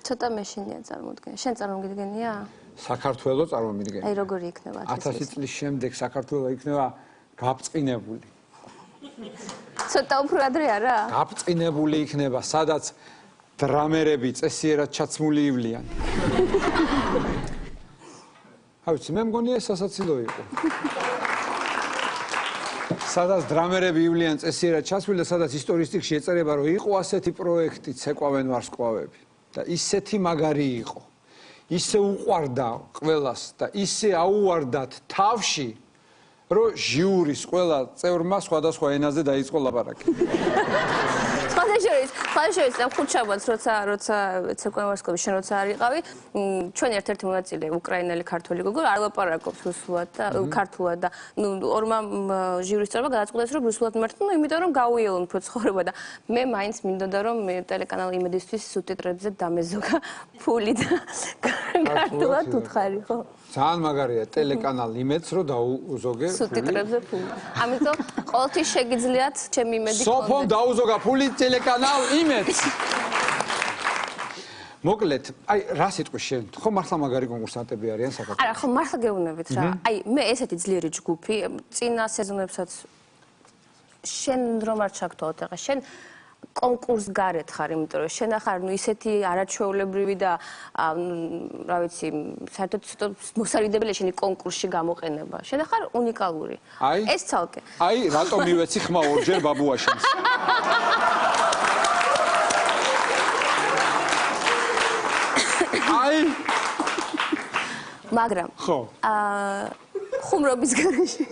ცოტა მეშინია წარმოდგენა. შენ წარმოგიდგენია? საქართველოს წარმომიდგენია. აი როგორი იქნება 1000 წლის შემდეგ საქართველოს იქნება გაბწყინებული. ცოტა უფრო ადრე არა? გაბწყინებული იქნება, სადაც დრამერები წესიერად ჩაცმული ივლიან. ავიცი, მე მგონია ეს სასაცილო იყო. სადაც დრამერები ივლიან წესიერად ჩაცმული და სადაც ისტორიისტიკში ეწერება, რომ იყო ასეთი პროექტი ცეკვავენ ვარსკვლავები და ისეთი მაგარი იყო. ისე უყვარდა ყველას და ისე აუვარდათ თავში, რომ ჟიურის ყველა წევრმა სხვადასხვა ენაზე დაიწყო ლაპარაკი. ხალხშორის ხუთშაბათს როცა ცეკვავარსკვლავი შენ როცა არ იყავი, ჩვენ ერთ-ერთი მონაწილე უკრაინელი ქართველი გოგო არ ლაპარაკობს რუსულად და ქართულად და ნუ ორმა ჟიურის წევრმა გადაწყვიტეს რომ რუსულად მართლა, ნუ იმიტომ რომ გაუიელონ უფრო ცხოვრება და მე მაინც მინდოდა რომ ტელეკანალ იმედისთვის სუბტიტრებზე დამეზოგა ფული და ქართულად უთხარი, ხო? ძალიან მაგარია ტელეკანალ იმედს რომ დაუზოგე სუბტიტრებზე ფული. ამიტომ ყოველთვის შეგიძლიათ ჩემი იმედი სოფომ დაუზოგა ფული ტელეკანალ იმედს. მოკლედ, აი რა სიტყვის შენ? ხო მართლა მაგარი კონკურსანტები არიან საქართველოში? არა, ხო მართლა გეუბნებით რა. აი მე ესეთი ძლიერი ჯგუფი წინა სეზონებსაც შენ რომ არ ჩაგთვალოთ ახლა შენ კონკურს გარეთ ხარ, იმიტომ რომ შენ ახარ ნუ ისეთი არაჩვეულებრივი და რა ვიცი, საერთოდ ცოტა მოსარიდებელია შენი კონკურსში გამოყენება. შენ ახარ უნიკალური. ეს ცალკე. აი, რატომ მივეცი ხმა ორჯერ ბაბუაშენს? აი. მაგრამ ხო. ხუმრობის გარეშე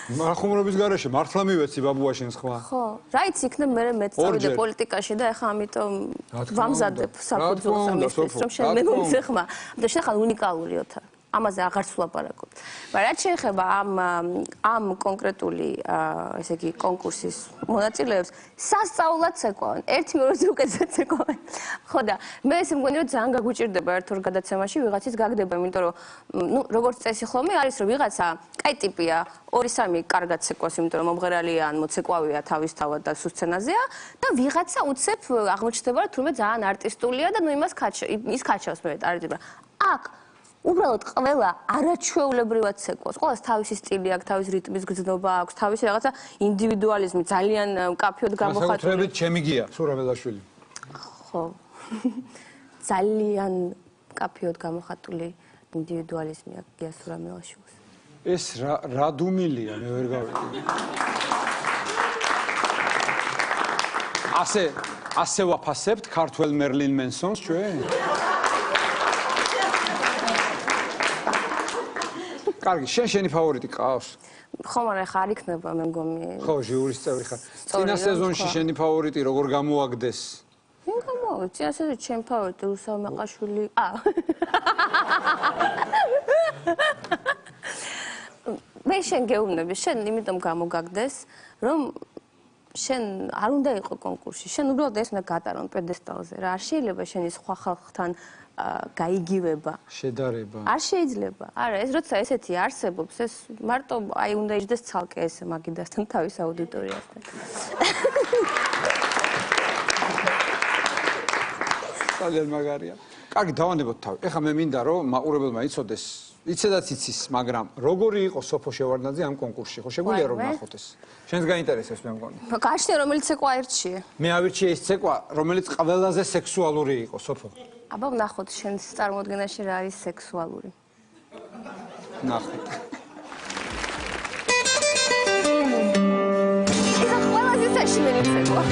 ხუმრობის garaშე მართლა მივეცი ბაბუაშენს ხმა. ხო, რაიც იქნებ მე მეწავიდე პოლიტიკაში და ახლა ამიტომ ვამზადებ საფუძველს ამისთვის, რომ შენ მე მომცე ხმა. და შენ ხარ უნიკალური ოთარ. ამაზე აღარც ვლაპარაკობ. მაგრამ რაც შეეხება ამ კონკრეტული ესე იგი კონკურსის მონაწილეებს, სასწაულად ცეკვავენ. ერთი მეორეზე უკეთესად ცეკვავენ. ხო და მე ესე მგონი რომ ძალიან გაგვიჭირდება ერთ-ორ გადაცემაში ვიღაცის გაგდება, იმიტომ რომ ნუ როგორც წესი ხოლმე არის რომ ვიღაცა კაი ტიპია, 2-3 კარგად ცეკვავს, იმიტომ რომ მომღერალია ან მოცეკვავია თავისთავად და სცენაზეა და ვიღაცა უცებ აღმოჩნდება რომ თურმე ძალიან არტისტულია და ნუ ის ქაჩავს მე არიდება. აქ უბრალოდ ყველა არაჩვეულებრივად ცეკვავს. ყველას თავისი სტილი აქვს, თავისი რიტმის გრძნობა აქვს, თავისი რაღაცა ინდივიდუალიზმი ძალიან მკაფიოდ გამოხატული. განსაკუთრებით ჩემი გია, სურამელაშვილი. ხო. ძალიან მკაფიოდ გამოხატული ინდივიდუალიზმი აქვს გია სურამელაშვილს. ეს რა დუმილია, მე ვერ გავიგე. ასე ვაფასებთ ქართველ მერლინ მენსონს ჩვენ? კარგი, შენი ფავორიტი ყავს? ხო, მაგრამ ხა არ იქნება მე მგონი. ხო, ჟიურის წევრი ხარ. წინა სეზონში შენი ფავორიტი როგორ გამოაგდეს? ვინ გამოვიდა? წინა სეზონში ჩემი ფავორიტი რუსალ მაყაშვილი. მე შენ გეუბნები, შენ იმიტომ გამოგაგდეს, რომ შენ არ უნდა იყო კონკურსში. შენ უბრალოდ ეს უნდა გატარონ პედესტალზე რა. არ შეიძლება შენი სხვა ხალხთან გაიგივება. შედარება. არ შეიძლება. არა, ეს როცა ესეთი არსებობს, ეს მარტო აი უნდა იჯდეს ცალკე ეს მაგიდასთან თავის აუდიტორიასთან. ძალიან მაგარია. კარგი, დავანებოთ თავი. ეხლა მე მინდა რომ მაყურებელმა იცოდეს, იცედაც იცის, მაგრამ როგორი იყო სოფო შევარდნაძე ამ კონკურსში? ხო შეგვიძლია რომ ნახოთ ეს? შენს გაინტერესებს მე მგონი. გაჩნია რომელიც ცეკვა აირჩიე. მე ავირჩიე ეს ცეკვა, რომელიც ყველაზე სექსუალური იყო, სოფო. აბა ვნახოთ შენს წარმოდგენაში რა არის სექსუალური. ნახოთ. ოცაში მელიცეკვა.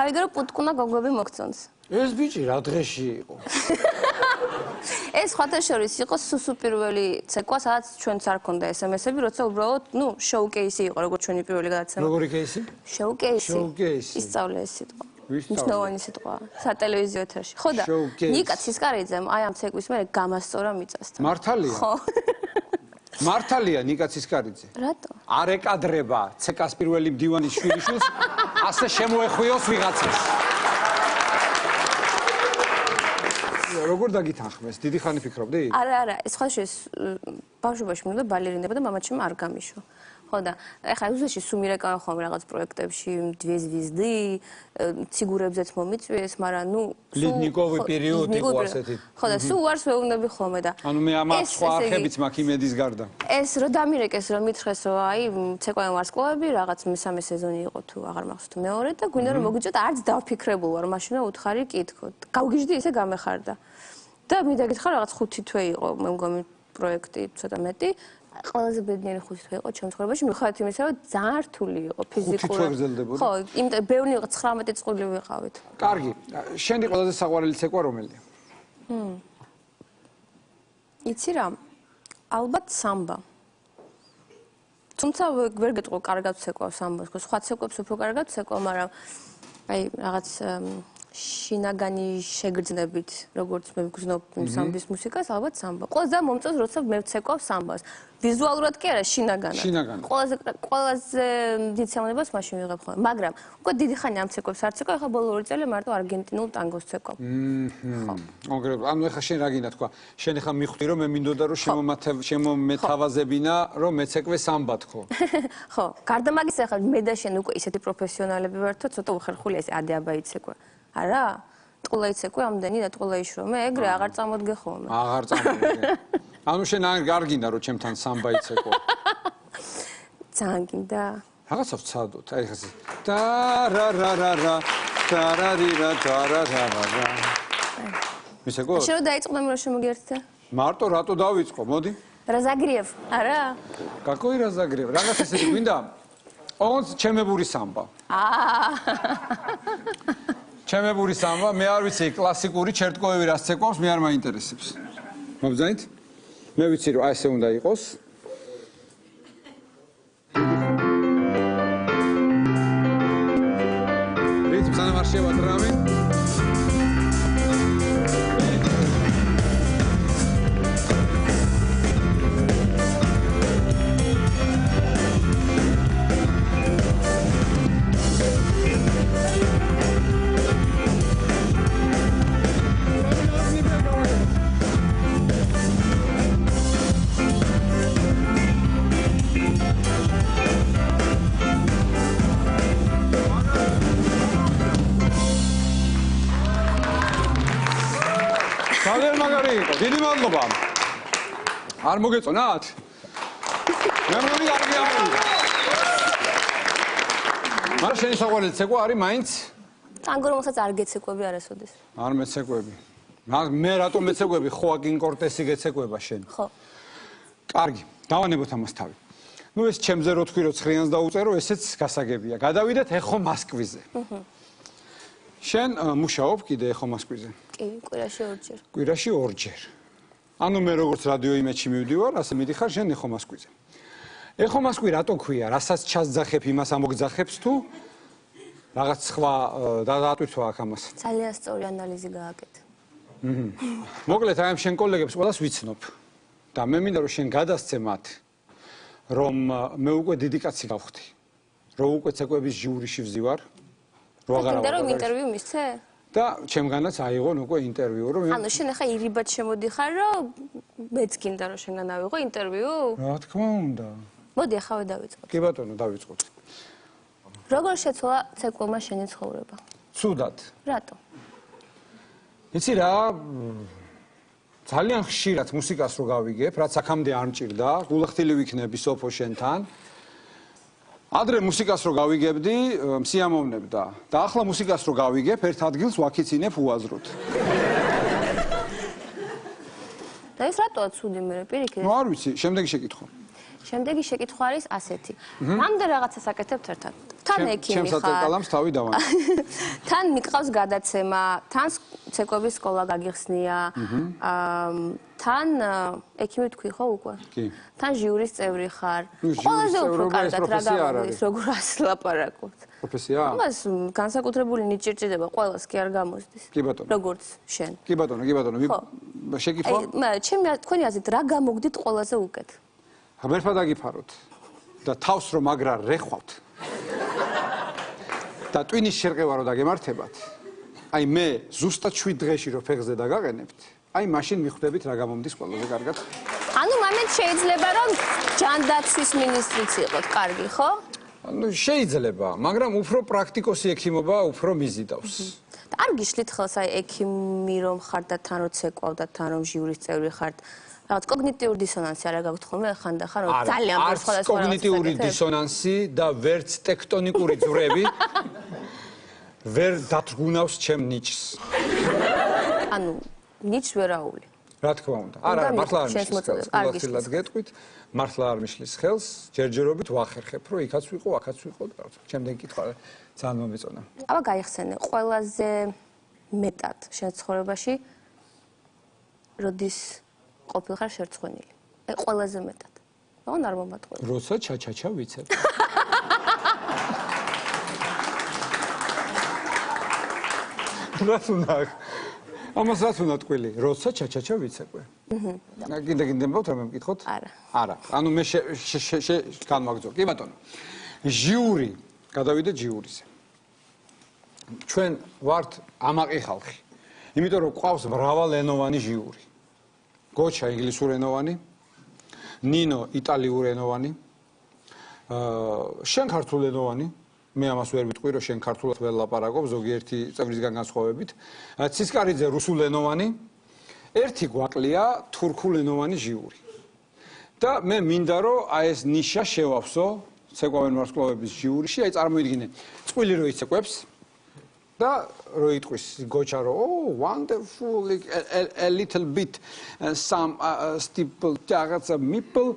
გავიგერო პუტკუნა გოგოები მოგწონს. ეს ბიჭი რა დღეში იყო? ეს სხვათა შორის იყო სუსუპირველი ცეკვა, სადაც ჩვენც არ ქონდა SMS-ები, როცა უბრალოდ, შოუ-კეისი იყო, როგორც ჩვენი პირველი გადაცემა. როგორი კეისი? შოუ-კეისი. ისწავლე ეს სიტყვა. მნიშვნელოვანი სიტყვა სატელევიზიო ეთერში. ხო და ნიკა ცისკარიძემ აი ამ ცეკვის მერე გამასწორა მიწასთან. მართალია? ხო. მართალია ნიკა ცისკარიძე? რატო? არ ეკადრება ცეკას პირველი მდივანის შვილიშვილს, ასე შემოეხვიოს ვიღაცას. როგორ დაგითანხმეს? დიდი ხანი ფიქრობდი? არა, ეს სხვა შეს ბავშვობაში მინდა ბალერინება და მამაჩემ არ გამიშო. ხო და ეხლა უზეში სუმირეკავენ ხოლმე რაღაც პროექტებში, დვიზვიზდი, ციგურებზეც მომიწვიეს, მაგრამ ლიდნიკოვი პერიოდი იყო ასეთი. ხო და სულ უარს ვეუბნები ხოლმე და ანუ მე ამას სხვა არხებიც მაქვს იმედის გარდა. ეს რო დამირეკეს, რომ მითხრეს, რომ აი ცეკვავენ ვარსკვლავები, რაღაც მესამე სეზონი იყო თუ აღარ მახსოვს თუ მეორე და გვინდა რომ მოგვიჭოთ, არც დავფიქრებულ ვარ, მაშინ უთხარი კითხო. გავგიჟდი ისე გამეხარდა. და მინდა გითხრა რაღაც 5 თვე იყო, მე მგონი პროექტი ცოტა მეტი. ყველაზე ბედნიერი 5 თვე იყო ჩემს ცხოვრებაში, მიუხედავად იმისა, რომ ძალიან რთული იყო ფიზიკურად. ხო, იმიტომ ბევრი იყო 19 წყვილი ვიყავით. კარგი, შენი ყველაზე საყვარელი ცეკვა რომელია? იცი რა? ალბათ სამბა. თუმცა ვერ გეტყვი კარგად ცეკვავს სამბას, სხვა ცეკვებს უფრო კარგად ცეკვავ, მაგრამ აი რაღაც შინაგანი შეგრძნებით, როგორც მე ვგრძნობ სამბის მუსიკას, ალბათ სამბა. ყველაზე მომწონს, როცა მე ვცეკვავ სამბას. ვიზუალურად კი არა, შინაგანად. ყველაზე დიდ სიამოვნებას მაშინ ვიღებ ხოლმე, მაგრამ უკვე დიდი ხანი ამ ცეკვებს არ ცეკვავ, ეხლა ბოლო 2 წელი მარტო არგენტინულ ტანგოს ცეკვავ. კონკრეტულად, ანუ ეხლა შენ რა გინდა თქვა? შენ ეხლა მიხვდი რომ მე მინდოდა რომ შემომეთავაზებინა, რომ მეცეკვე სამბად ხო? ხო, გარდა მაგისა ეხლა მე და შენ უკვე ისეთი პროფესიონალები ვართ, ცოტა უხერხულია ეს ადეაბა იცეკვე. არა? ტყულა იცეკვე ამდენი და ტყულა იშრომე, ეგრე აღარ წამოდგე ხოლმე. აღარ წამოდგე. ანუ შენ არ გინდა რომ ჩემთან სამბა იცეკვო. ძალიან გინდა. რაღაცა ვცადოთ, აი ხა და რა რა რა რა ტარარირა ტარარარა. მისეკო? შენ დაიწყდა მე რომ შემოგერთე? მარტო რატო დავიწყო, მოდი. რაზაგრიევ, არა? Какой разогрев? Რაღაც ესეთი გვინდა? ოღონდ ჩემებური სამბა. ჩემებური სამბა, მე არ ვიცი კლასიკური ჩერტკოევი რას ცეკვავს, მე არ მაინტერესებს. მოგძანით? მე ვიცი რომ აი ესე უნდა იყოს. რითმს სანამ არ შევადრავენ. ძალიან მაგარი იყო. დიდი მადლობა. არ მოგეწონათ? მე მგონი არ გიამოვიდა. მაგრამ შენი საყვარელი ცეკვა არის მაინც? ტანგო რომელსაც არ გეცეკვები არასოდეს. არ მეცეკვები. მე რატომ მეცეკვები? ხოაკინ კორტესი გეცეკვება შენ. ხო. კარგი, დავანებოთ ამას თავი. ეს ჩემზე რო თქვი რომ ცხრიანს დაუწერო, ესეც გასაგებია. გადავიდეთ ეხო მასკვიზე. შენ მუშაობ კიდე ეხო მასკვიზე? კი, კვირაში 2 ჯერ. კვირაში 2 ჯერ. ანუ მე როგორც რადიო იმედში მივდივარ, ასე მიდიხარ შენ ეხო მასკვიზე. ეხო მასკვი რატო ქვია? რასაც ჩასძახებ, იმას ამოგძახებს თუ რაღაც სხვა დაატვირთვა აქ ამას? ძალიან სწორი ანალიზი გააკეთე. მოკლედ აი ამ შენ კოლეგებს ყველას ვიცნობ და მე მინდა რომ შენ გადასცე მათ რომ მე უკვე დიდი კაცი გავხდი. რომ უკვე ცეკვების ჟიურიში ვზივარ. რომ აღარ მინდა რომ ინტერვიუ მისცე? და ჩემგანაც აიღონ უკვე ინტერვიუ რომ ანუ შენ ახლა ირიბად შემოდიხარ რომ მეც გინდა რომ შენგან ავიღო ინტერვიუ? რა თქმა უნდა. მოდი ახლა დავიწყოთ. კი ბატონო, დავიწყოთ. როგორ შეცვალა ცეკვებმა შენი ცხოვრება? ცუდად. რატო? იცი რა, ძალიან ხშირად მუსიკას რო გავიგებ, რაც აქამდე არ მჭირდა, გულახდილი ვიქნები სოფო შენთან. ადრე მუსიკას რო გავიგებდი, მსიამოვნებდა და ახლა მუსიკას რო გავიგებ, ერთ ადგილს ვაქიცინებ უაზროდ. და ეს რატოა ცუდი მე პირიქით? ნუ არ ვიცი, შემდეგი შეკითხვა. შემდეგი შეკითხვა არის ასეთი. რამდენ რაღაცას აკეთებთ ერთად? თან ექიმი ჩემს აწელკალამს თავი დავანე. თან მიყავს გადაცემა, თან ცეკვების სკოლა გაგიხსნია. თან ექიმი თქვი ხო უკვე? კი. თან ჟიურის წევრი ხარ. ჟიურის ყველაზე უფრო წევრობა ეს კარგად რა პროფესია არ გამოდის, არის. როგორ ასლაპარაკობთ. პროფესია? ამას განსაკუთრებული ნიჭირჭირდება ყველას კი არ გამოსდის. კი ბატონო. როგორც შენ. კი ბატონო, კი ბატონო. შეკითხვა? ჩემი თქვენი აზრით რა გამოგდით ყველაზე უკეთ? ღმერთმა დაგიფაროთ და თავს რომ მაგრა რეხვავთ და ტვინის შერყევა რო დაგემართებათ აი მე ზუსტად 7 დღეში რო ფეხზე დაგაყენებთ აი მაშინ მიხვდებით რა გამომდის ყველაზე კარგად ანუ მომენტ შეიძლება რომ ჯანდაცვის მინისტრიც იყოთ კარგი ხო? ანუ შეიძლება მაგრამ უფრო პრაქტიკოსი ექიმობა უფრო მიზიდავს არ გიშლით ხელს აი ექიმი რომ ხარ და თან რო ცეკვავ და თან რომ ჟიურის წევრი ხარ რაღაც კოგნიტიური დისონანსი არა გაქვთ ხოლმე ხანდახან რომ ძალიან სხვადასხვა არც კოგნიტიური დისონანსი და ვერც ტექტონიკური ძვრები ვერ დათრგუნავს ჩემ ნიჭს. ანუ ნიჭს ვერაული. რა თქმა უნდა. არა, მართლა არ მიშლის. გეტყვით, მართლა არ მიშლის ხელს, ჯერჯერობით ვახერხებ, რომ იქაც ვიყო, აქაც ვიყო და ჩემდენ კითხვა ძალიან მომეწონა. აბა გაიხსენე, ყველაზე მეტად შენ ცხოვრებაში როდის ყოფილხარ შერცხვენილი. აი ყველაზე მეტად. მაგრამ არ მომატყუე. როცა ჩაჩაჩა ვიცებ. რაც უნდა ამას რაც უნდა ტყვილი, როცა ჩაჩაჩა ვიცეკვე. კიდე გინდებათ რომ მეკითხოთ? არა. არა. ანუ მე განმაგძო. კი ბატონო. ჟიური, გადავიდეთ ჟიურიზე. ჩვენ ვართ ამაყი ხალხი. იმიტომ რომ ყავს მრავალენოვანი ჟიური. გოჩა ინგლისურენოვანი, ნინო იტალიურენოვანი, შენ ქართულენოვანი, მე ამას ვერ ვიტყვი, რომ შენ ქართულად ვერ ლაპარაკობ, ზოგიერთი წევრისგან განსხვავებით. ცისკარიძე რუსულენოვანი, ერთი გვაკლია თურქულენოვანი ჟიური. და მე მინდა რომ აი ეს ნიშა შევავსო ცეკვავენ ვარსკვლავების ჟიურიში, აი წარმოიდგინე, წყვილი რო იცეკვებს და რო იტყვის გოჩა რომ oh wonderful a little bit some steeple რაღაცა meeple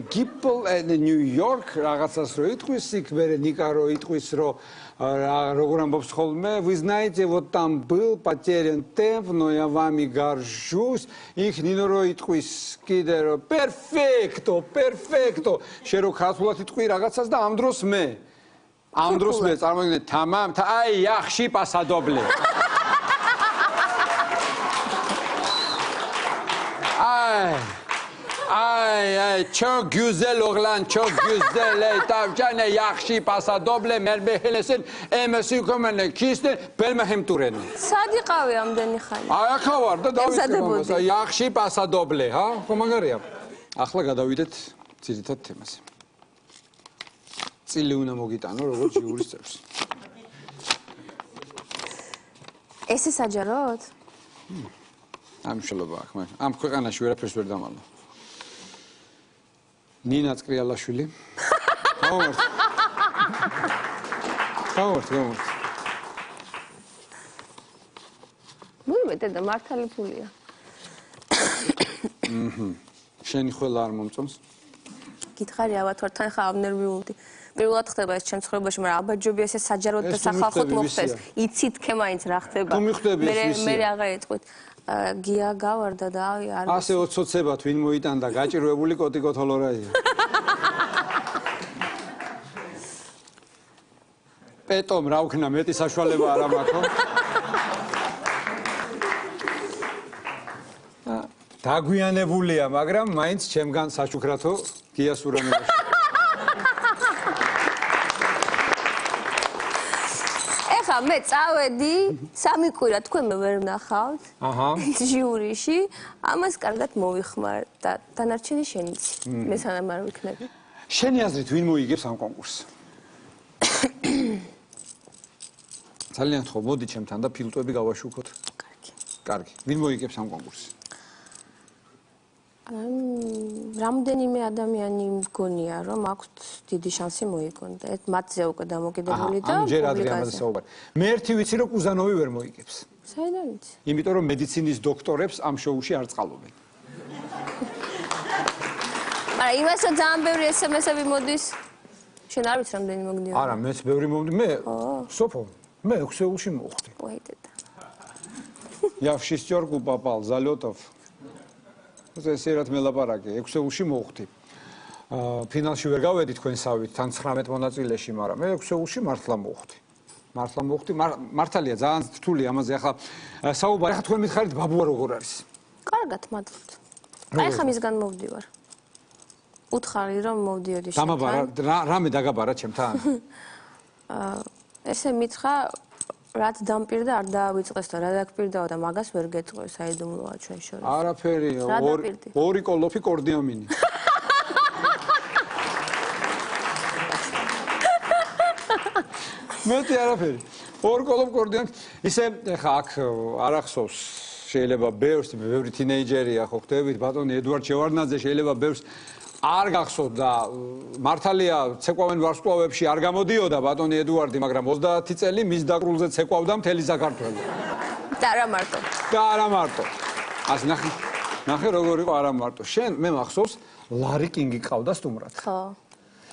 gipple and New York რაღაცას რო იტყვის იქ მე ნიკა რო იტყვის რომ როგორ ამბობს ხოლმე вы знаете вот там был потерян темп но я вами горжусь იქ ნინო რო იტყვის კიდე რომ perfecto შენ რო ქართულად იტყვი რაღაცას და ამ დროს მე ამ დროს მე წარმოგიდგენთ თამამ აი yaxshi pasadoble აი çok güzel oğlan çok güzel tavşan yaxshi pasadoble merbehelesen emesi komene kisten belmehem turene სადიყავი ამდენი ხანი აი ახლა ვარ და დავიწყე yaxshi pasadoble ha ხომაგარია ახლა გადავიდეთ ძირითად თემაზე წილი უნდა მოგიტანო როგორც ჟიურის წევრს. ესე საჯაროდ? ამშლობა აქ მე. ამ ქვეყანაში ვერაფერს ვერ დამალო. ნინა წკრიალაშვილი. გავართ. მოვიმეთე და მართალი ფულია. შენი ხელა არ მომწონს? გითხარი ალბათ ვარ თან ხა ამნერვიულდი. პირველად ხდება ეს ჩემს ცხოვრებაში, მაგრამ ალბათ ჯობია ესე საჯაროდ და სახალხოდ მოხდეს. იცით თქე მაინც რა ხდება. მე აღარ ეტყვით. გია გავარდა და არ ასე ოცოცებად ვინ მოიტანდა გაჭირვებული კოტიკოთოლორაია. პეტომ რა ვქნა მეტი საშუალება არ ამაქო. დაგვიანებულია, მაგრამ მაინც ჩემგან საჩუქრათო გიასურამებაში. ეხა მე წავედი, სამი კვირა თქვენ მე ვერ ვნახავთ. აჰა. ჟიურიში, ამას კარგად მოვიხმარ და დანარჩენი შენიც. მე სანამ არ ვიქნები. შენი აზრით ვინ მოიგებს ამ კონკურსს? ძალიან ხო, მოდი ჩემთან და ფილტვები გავაშუქოთ. კარგი. კარგი. ვინ მოიგებს ამ კონკურსს? რამდენიმე ადამიანი მგონია, რომ აქვთ დიდი შანსი მოიგონ და მათზე უკვე დამოკიდებული და ამჯერ ადრე ამაზე საუბარი. მე ერთი ვიცი, რომ კუზანოვი ვერ მოიგებს. საიდან ვიცი? იმიტომ რომ მედიცინის დოქტორებს ამ შოუში არ წყალობენ. მაგრამ იმას რომ ძალიან ბევრი SMS-ები მოდის, შენ არ ვიცი რამდენი მოგდიო? არა, მეც ბევრი მომდი. მე სოფო, მე 6 ეულში მოვხდი. ой, деда. Я в шестерку попал, залетов. ეს ერთად მელაპარაკე, 6 ეულში მოვხდი. ფინალში ვერ გავედი თქვენსავით, თან 19 მონაწილეში, მაგრამ მე 6 ეულში მართლა მოვხდი. მართალია, ძალიან რთული ამაზე ახლა საუბარი. ახლა თქვენ მითხარით ბაბუა როგორ არის? კარგად, მადლობთ. აი ხა მისგან მოვდივარ. უთხარი რომ მოვდიოდი შენთან. დამაბარა, რამე დაგაბარა ჩემთან? ესე მითხრა, რაც დამპირდა არ დაავიწყეს და რა დაგპირდაო და მაგას ვერ გეტყვი, საიდუმლოა ჩვენ შორის. არაფერი, ორი კოლოფი კორდიამინი. მეტი არაფერი. ორი კოლოფი კორდიამინი. ისე ხა აქ არ ახსოვს შეიძლება ბევრი თინეიჯერია ხო ხდებით, ბატონი ედუარდ შევარდნაძე შეიძლება ბევრს არ გახსოვთ და მართალია ცეკვავენ ვარსკვლავებში არ გამოდიოდა ბატონი ედუარდი, მაგრამ 30 წელი მის დაკრულზე ცეკვავდა მთელი საქართველო. და არა მარტო. და არა მარტო. ასე ნახე როგორ იყო არა მარტო. შენ მე მახსოვს ლარი კინგი ყავდა სტუმრად. ხო.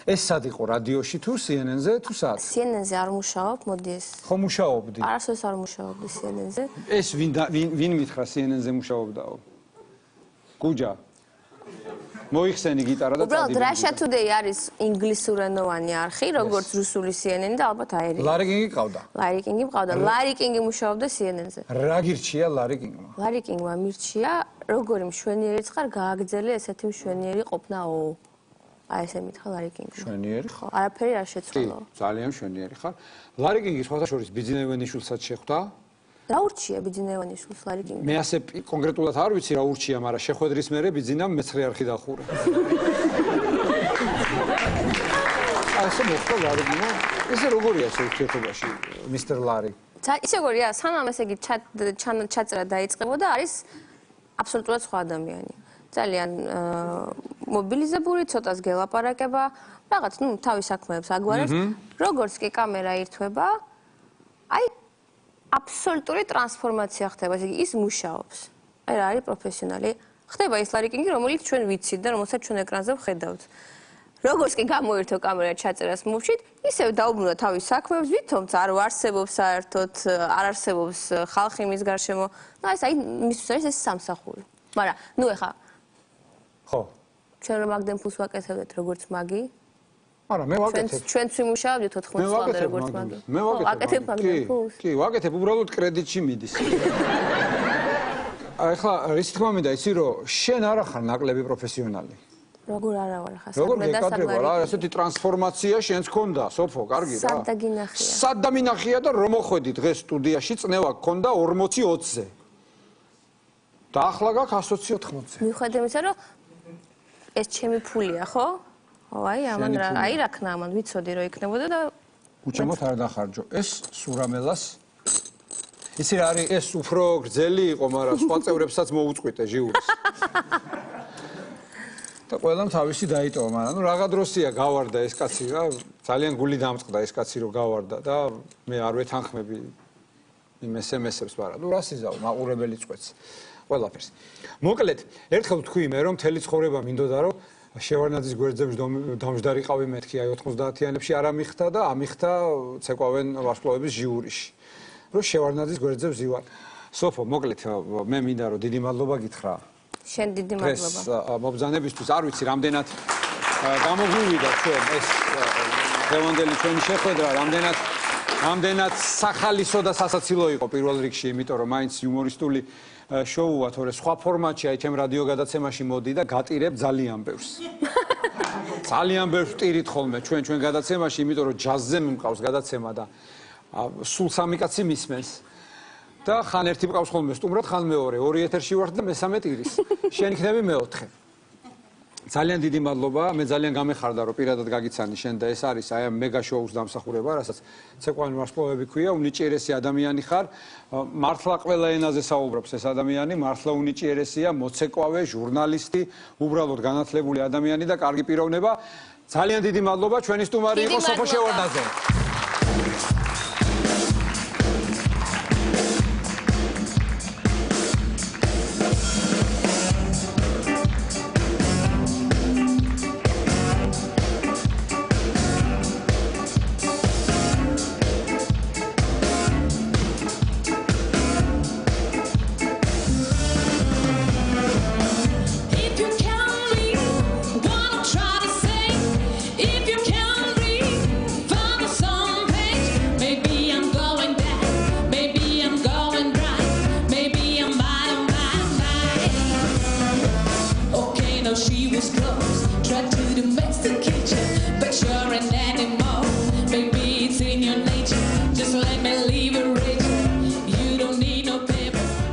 ეს სად იყო რადიოში თუ CNN-ზე თუ სად? CNN-ზე არ მუშაობ, მოდი ეს. ხო მუშაობდი. არასოდეს არ მუშაობდი CNN-ზე. ეს ვინ მითხრა CNN-ზე მუშაობდაო? გუჯა. მოიხსენი გიტარა და უბრალოდ Russia Today არის ინგლისურენოვანი არხი, როგორც რუსული CNN და ალბათ აერი. ლარი კინგი ყავდა. ლარი კინგი მყავდა. ლარი კინგი მუშაობდა CNN-ზე. რა გირჩია ლარი კინგმა? ლარი კინგმა მირჩია, როგორი მშვენიერიც ხარ, გააგრძელე ესეთი მშვენიერი ყოფნაო. აი ესე მითხრა ლარი კინგმა. მშვენიერი ხარ? არაფერი არ შეცვალო. ძალიან მშვენიერი ხარ. ლარი კინგი სხვათა შორის ბიძინევენიშვილსაც შეხვდა? რა ურჩია ბიძინევანიშვილს ლარი კინგი? მე ასე კონკრეტულად არ ვიცი რა ურჩია, მაგრამ შეხვედრის მერე ბიძინამ მეცხრე არხი დახურა. ასე მოხდა ლარი კინგმა. ესე როგორია ურთიერთობაში მისტერ ლარი? ისე როგორია, სანამ ესე იგი ჩაწერა დაიწყებოდა, არის აბსოლუტურად სხვა ადამიანი. ძალიან მობილიზებული, ცოტას გელაპარაკება, რაღაც, თავის საქმეებს აგვარებს. როგორც კი კამერა ირთვება, აი აბსოლუტური ტრანსფორმაცია ხდება, ესე იგი ის მუშაობს. აი რა არის პროფესიონალი. ხდება ის ლარი კინგი, რომელიც ჩვენ ვიცით და რომელსაც ჩვენ ეკრანზე ვხედავთ. როგორც კი გამოირთო კამერა ჩაწერას მოვშით, ისევ დაუბრუნდა თავის საქმეებს, ვითომც არ არსებობს საერთოდ, არ არსებობს ხალხი მის გარშემო. ეს აი მისთვის არის ეს სამსახური. მაგრამ ეხა ხო. ჩვენ რომ მაგდენ ფულს ვაკეთებდეთ როგორც მაგი? არა, მე ვაკეთებ. ჩვენც ვიმუშავებდით 80 წლამდე როგორც მაგი. მე ვაკეთებ მაგდენ ფულს. კი, ვაკეთებ, უბრალოდ კრედიტში მიდის. ახლა რის თქმა მინდა იცი რომ შენ არ ახარ ნაკლები პროფესიონალი. როგორ არა ვარ ხა როგორ მეკადრება რა, ესეთი ტრანსფორმაცია შენს გქონდა, სოფო, კარგი რა. სად დაგინახია? სად დამინახია და რომ მოხვედი დღეს სტუდიაში, წნევა გქონდა 40-20-ზე. და ახლა გაქვს 120-ზე. მიუხედავად იმისა, რომ ეს ჩემი ფულია, ხო? აი, ამან რა, აი რა ქნა ამან, ვიცოდი რომ იქნებოდა და უჩემოთ არ დახარჯო. ეს სურამელას ისი რა არის, ეს უფრო გრძელი იყო, მაგრამ სხვა წევრებსაც მოუწყვიტე ჟიურის. და ყველამ თავისი დაიტოვა, მაგრამ რაღა დროსია გავარდა ეს კაცი რა, ძალიან გული დამწყდა ეს კაცი რომ გავარდა და მე არ ვეთანხმები იმ SMS-ებს, მაგრამ რას იზავ, მაყურებელი წვეთს ყველაფერს. მოკლედ, ერთხელ ვთქვი მე რომ მთელი ცხოვრება მინდოდა რომ შევარდნაძის გვერდზე დამჯდარიყავი მეთქი აი 90-იანებში არ ამიხთა და ამიხთა ცეკვავენ ვარსკვლავების ჟიურიში. რომ შევარდნაძის გვერდზე ვზივარ. სოფო, მოკლედ მე მინდა რომ დიდი მადლობა გითხრა. შენ დიდი მადლობა. ეს მობრძანებისთვის არ ვიცი რამდენად გამოგვივიდა ჩვენ ეს დღევანდელი ჩვენი შეხვედრა, რამდენად ამდენად სახალისო და სასაცილო იყო პირველ რიგში, იმიტომ რომ მაინც იუმორისტული შოუა, თორე სხვა ფორმატში, აი ჩემ რადიო გადაცემაში მოდი და გატირებ ძალიან ბევრს. ძალიან ბევრს ვტირით ხოლმე ჩვენ გადაცემაში, იმიტომ რომ ჯაზზე მიმყავს გადაცემა და სულ სამი კაცი მისმენს. და ხან ერთი მყავს ხოლმე სტუმრად, ხან მეორე, ორი ეთერში ვარ და მესამე ტირის. შენ იქნები მეოთხე. ძალიან დიდი მადლობა, მე ძალიან გამეხარდა რომ პირადად გაგიცანი შენ და ეს არის აი ამ მეგა შოუს დამსახურება, რასაც ცეკვანი ვარსკვლავები ქვია, უნიჭიერესი ადამიანი ხარ, მართლა ყველა ენაზე საუბრობს ეს ადამიანი, მართლა უნიჭიერესია, მოცეკვავე, ჟურნალისტი, უბრალოდ განათლებული ადამიანი და კარგი პიროვნება. ძალიან დიდი მადლობა, ჩვენი სტუმარი იყო სოფო შევარდნაძე.